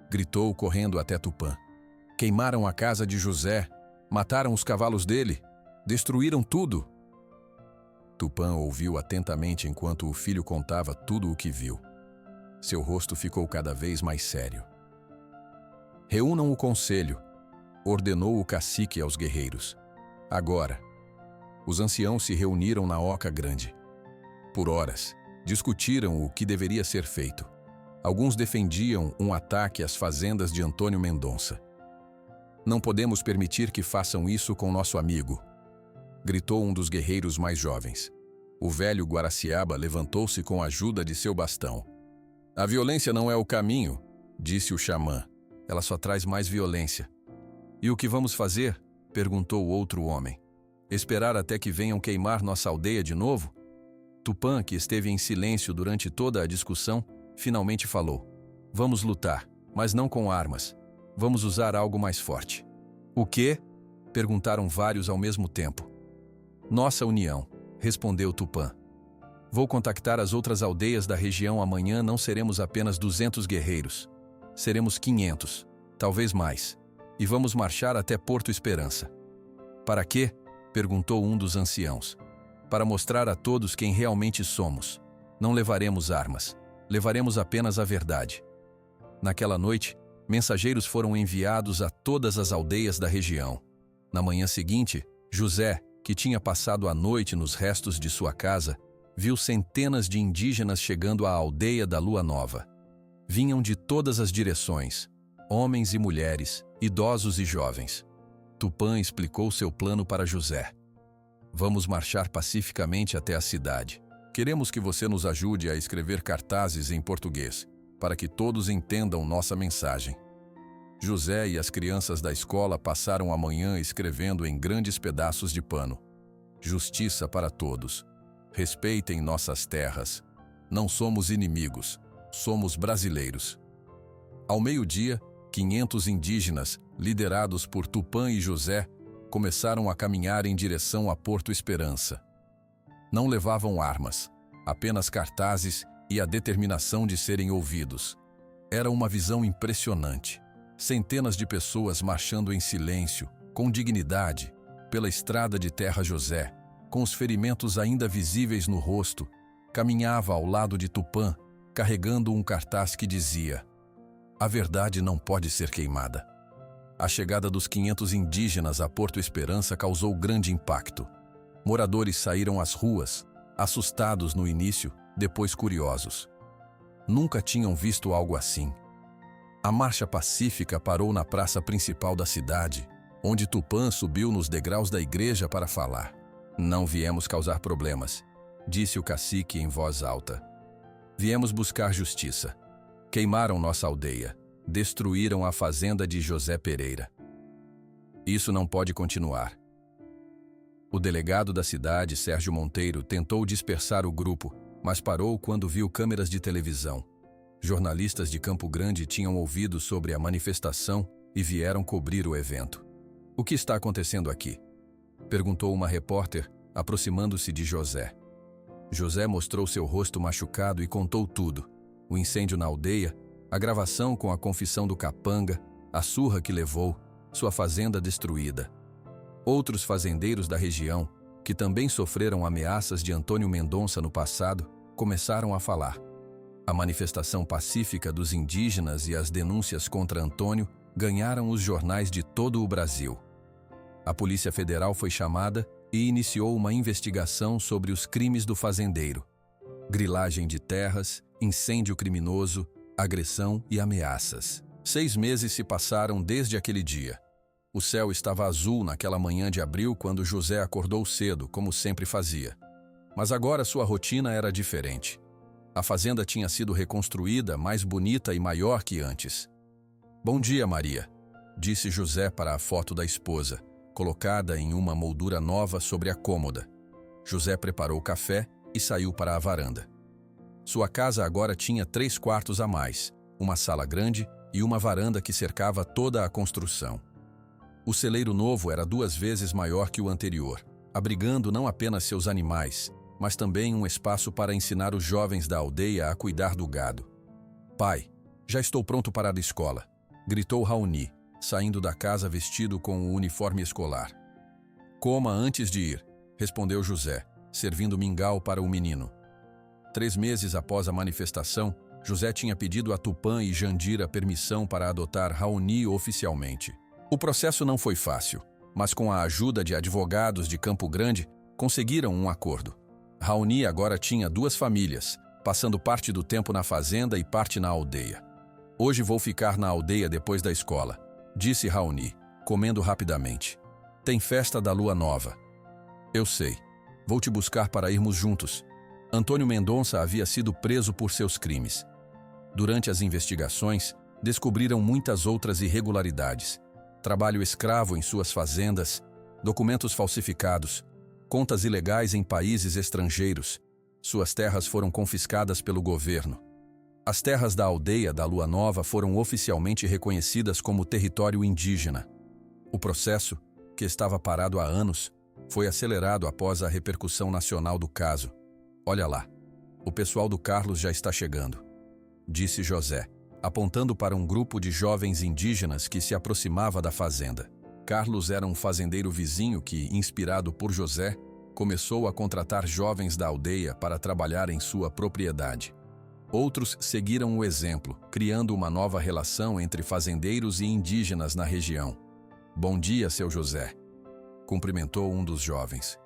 Gritou correndo até Tupã. Queimaram a casa de José, mataram os cavalos dele, destruíram tudo. Tupã ouviu atentamente enquanto o filho contava tudo o que viu. Seu rosto ficou cada vez mais sério. Reúnam o conselho, ordenou o cacique aos guerreiros. Agora. Os anciãos se reuniram na oca grande. Por horas, discutiram o que deveria ser feito. Alguns defendiam um ataque às fazendas de Antônio Mendonça. Não podemos permitir que façam isso com nosso amigo, gritou um dos guerreiros mais jovens. O velho Guaraciaba levantou-se com a ajuda de seu bastão. A violência não é o caminho, disse o xamã. Ela só traz mais violência. E o que vamos fazer? Perguntou outro homem. Esperar até que venham queimar nossa aldeia de novo? Tupã, que esteve em silêncio durante toda a discussão, finalmente falou. Vamos lutar, mas não com armas. Vamos usar algo mais forte. O quê? Perguntaram vários ao mesmo tempo. Nossa união, respondeu Tupã. Vou contactar as outras aldeias da região amanhã. Não seremos apenas 200 guerreiros. Seremos 500, talvez mais. E vamos marchar até Porto Esperança. Para quê? Perguntou um dos anciãos. Para mostrar a todos quem realmente somos. Não levaremos armas. Levaremos apenas a verdade. Naquela noite, mensageiros foram enviados a todas as aldeias da região. Na manhã seguinte, José, que tinha passado a noite nos restos de sua casa, viu centenas de indígenas chegando à aldeia da Lua Nova. Vinham de todas as direções, homens e mulheres, idosos e jovens. Tupã explicou seu plano para José. Vamos marchar pacificamente até a cidade. Queremos que você nos ajude a escrever cartazes em português, para que todos entendam nossa mensagem. José e as crianças da escola passaram a manhã escrevendo em grandes pedaços de pano: Justiça para todos. Respeitem nossas terras. Não somos inimigos, somos brasileiros. Ao meio-dia, 500 indígenas, liderados por Tupã e José, começaram a caminhar em direção a Porto Esperança. Não levavam armas, apenas cartazes e a determinação de serem ouvidos. Era uma visão impressionante. Centenas de pessoas marchando em silêncio, com dignidade, pela estrada de terra José, com os ferimentos ainda visíveis no rosto, caminhava ao lado de Tupã, carregando um cartaz que dizia: A verdade não pode ser queimada. A chegada dos 500 indígenas a Porto Esperança causou grande impacto. Moradores saíram às ruas, assustados no início, depois curiosos. Nunca tinham visto algo assim. A marcha pacífica parou na praça principal da cidade, onde Tupã subiu nos degraus da igreja para falar. Não viemos causar problemas, disse o cacique em voz alta. Viemos buscar justiça. Queimaram nossa aldeia, destruíram a fazenda de José Pereira. Isso não pode continuar. O delegado da cidade, Sérgio Monteiro, tentou dispersar o grupo, mas parou quando viu câmeras de televisão. Jornalistas de Campo Grande tinham ouvido sobre a manifestação e vieram cobrir o evento. O que está acontecendo aqui? Perguntou uma repórter, aproximando-se de José. José mostrou seu rosto machucado e contou tudo: o incêndio na aldeia, a gravação com a confissão do capanga, a surra que levou, sua fazenda destruída. Outros fazendeiros da região, que também sofreram ameaças de Antônio Mendonça no passado, começaram a falar. A manifestação pacífica dos indígenas e as denúncias contra Antônio ganharam os jornais de todo o Brasil. A Polícia Federal foi chamada e iniciou uma investigação sobre os crimes do fazendeiro: grilagem de terras, incêndio criminoso, agressão e ameaças. 6 meses se passaram desde aquele dia. O céu estava azul naquela manhã de abril quando José acordou cedo, como sempre fazia. Mas agora sua rotina era diferente. A fazenda tinha sido reconstruída, mais bonita e maior que antes. Bom dia, Maria, disse José para a foto da esposa, colocada em uma moldura nova sobre a cômoda. José preparou o café e saiu para a varanda. Sua casa agora tinha 3 quartos a mais, uma sala grande e uma varanda que cercava toda a construção. O celeiro novo era 2 vezes maior que o anterior, abrigando não apenas seus animais, mas também um espaço para ensinar os jovens da aldeia a cuidar do gado. Pai, já estou pronto para a escola, gritou Raoni, saindo da casa vestido com o uniforme escolar. Coma antes de ir, respondeu José, servindo mingau para o menino. 3 meses após a manifestação, José tinha pedido a Tupã e Jandira permissão para adotar Raoni oficialmente. O processo não foi fácil, mas com a ajuda de advogados de Campo Grande, conseguiram um acordo. Raoni agora tinha 2 famílias, passando parte do tempo na fazenda e parte na aldeia. Hoje vou ficar na aldeia depois da escola, disse Raoni, comendo rapidamente. Tem festa da Lua Nova. Eu sei. Vou te buscar para irmos juntos. Antônio Mendonça havia sido preso por seus crimes. Durante as investigações, descobriram muitas outras irregularidades. Trabalho escravo em suas fazendas, documentos falsificados, contas ilegais em países estrangeiros. Suas terras foram confiscadas pelo governo. As terras da aldeia da Lua Nova foram oficialmente reconhecidas como território indígena. O processo, que estava parado há anos, foi acelerado após a repercussão nacional do caso. Olha lá, o pessoal do Carlos já está chegando, disse José, apontando para um grupo de jovens indígenas que se aproximava da fazenda. Carlos era um fazendeiro vizinho que, inspirado por José, começou a contratar jovens da aldeia para trabalhar em sua propriedade. Outros seguiram o exemplo, criando uma nova relação entre fazendeiros e indígenas na região. "Bom dia, seu José", cumprimentou um dos jovens.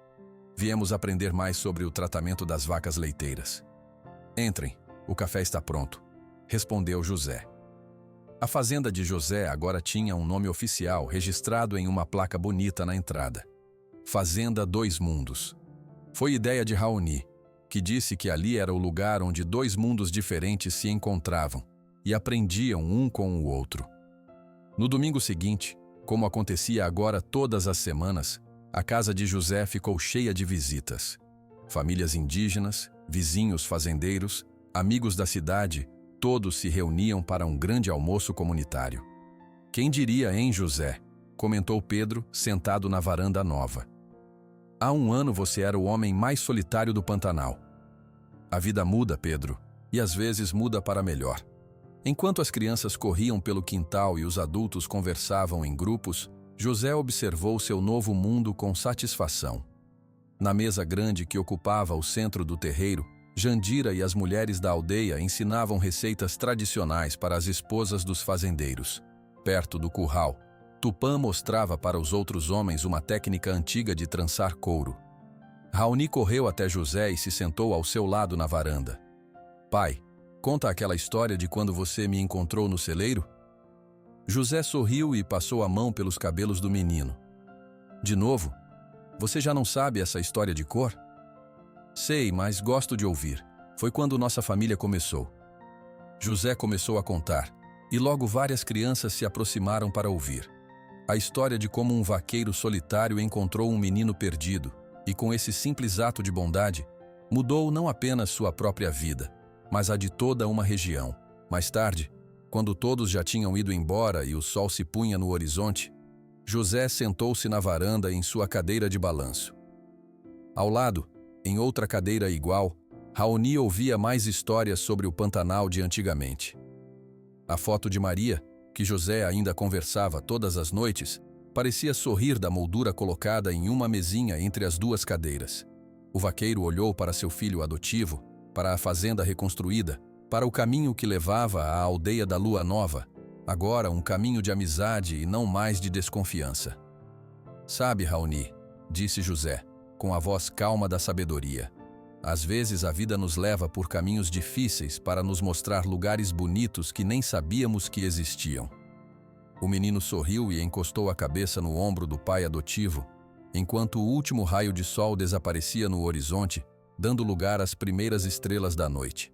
"Viemos aprender mais sobre o tratamento das vacas leiteiras." "Entrem, o café está pronto", respondeu José. A fazenda de José agora tinha um nome oficial registrado em uma placa bonita na entrada: Fazenda Dois Mundos. Foi ideia de Raoni, que disse que ali era o lugar onde dois mundos diferentes se encontravam e aprendiam um com o outro. No domingo seguinte, como acontecia agora todas as semanas, a casa de José ficou cheia de visitas. Famílias indígenas, vizinhos fazendeiros, amigos da cidade, todos se reuniam para um grande almoço comunitário. "Quem diria, hein, José?", comentou Pedro, sentado na varanda nova. "Há um ano você era o homem mais solitário do Pantanal." A vida muda, Pedro, e às vezes muda para melhor. Enquanto as crianças corriam pelo quintal e os adultos conversavam em grupos, José observou seu novo mundo com satisfação. Na mesa grande que ocupava o centro do terreiro, Jandira e as mulheres da aldeia ensinavam receitas tradicionais para as esposas dos fazendeiros. Perto do curral, Tupã mostrava para os outros homens uma técnica antiga de trançar couro. Raoni correu até José e se sentou ao seu lado na varanda. "Pai, conta aquela história de quando você me encontrou no celeiro?" José sorriu e passou a mão pelos cabelos do menino. "De novo? Você já não sabe essa história de cor?" "Sei, mas gosto de ouvir. Foi quando nossa família começou." José começou a contar, e logo várias crianças se aproximaram para ouvir. A história de como um vaqueiro solitário encontrou um menino perdido e, com esse simples ato de bondade, mudou não apenas sua própria vida, mas a de toda uma região. Mais tarde, quando todos já tinham ido embora e o sol se punha no horizonte, José sentou-se na varanda em sua cadeira de balanço. Ao lado, em outra cadeira igual, Raoni ouvia mais histórias sobre o Pantanal de antigamente. A foto de Maria, que José ainda conversava todas as noites, parecia sorrir da moldura colocada em uma mesinha entre as duas cadeiras. O vaqueiro olhou para seu filho adotivo, para a fazenda reconstruída, para o caminho que levava à aldeia da Lua Nova, agora um caminho de amizade e não mais de desconfiança. "Sabe, Raoni", disse José, com a voz calma da sabedoria, "às vezes a vida nos leva por caminhos difíceis para nos mostrar lugares bonitos que nem sabíamos que existiam." O menino sorriu e encostou a cabeça no ombro do pai adotivo, enquanto o último raio de sol desaparecia no horizonte, dando lugar às primeiras estrelas da noite.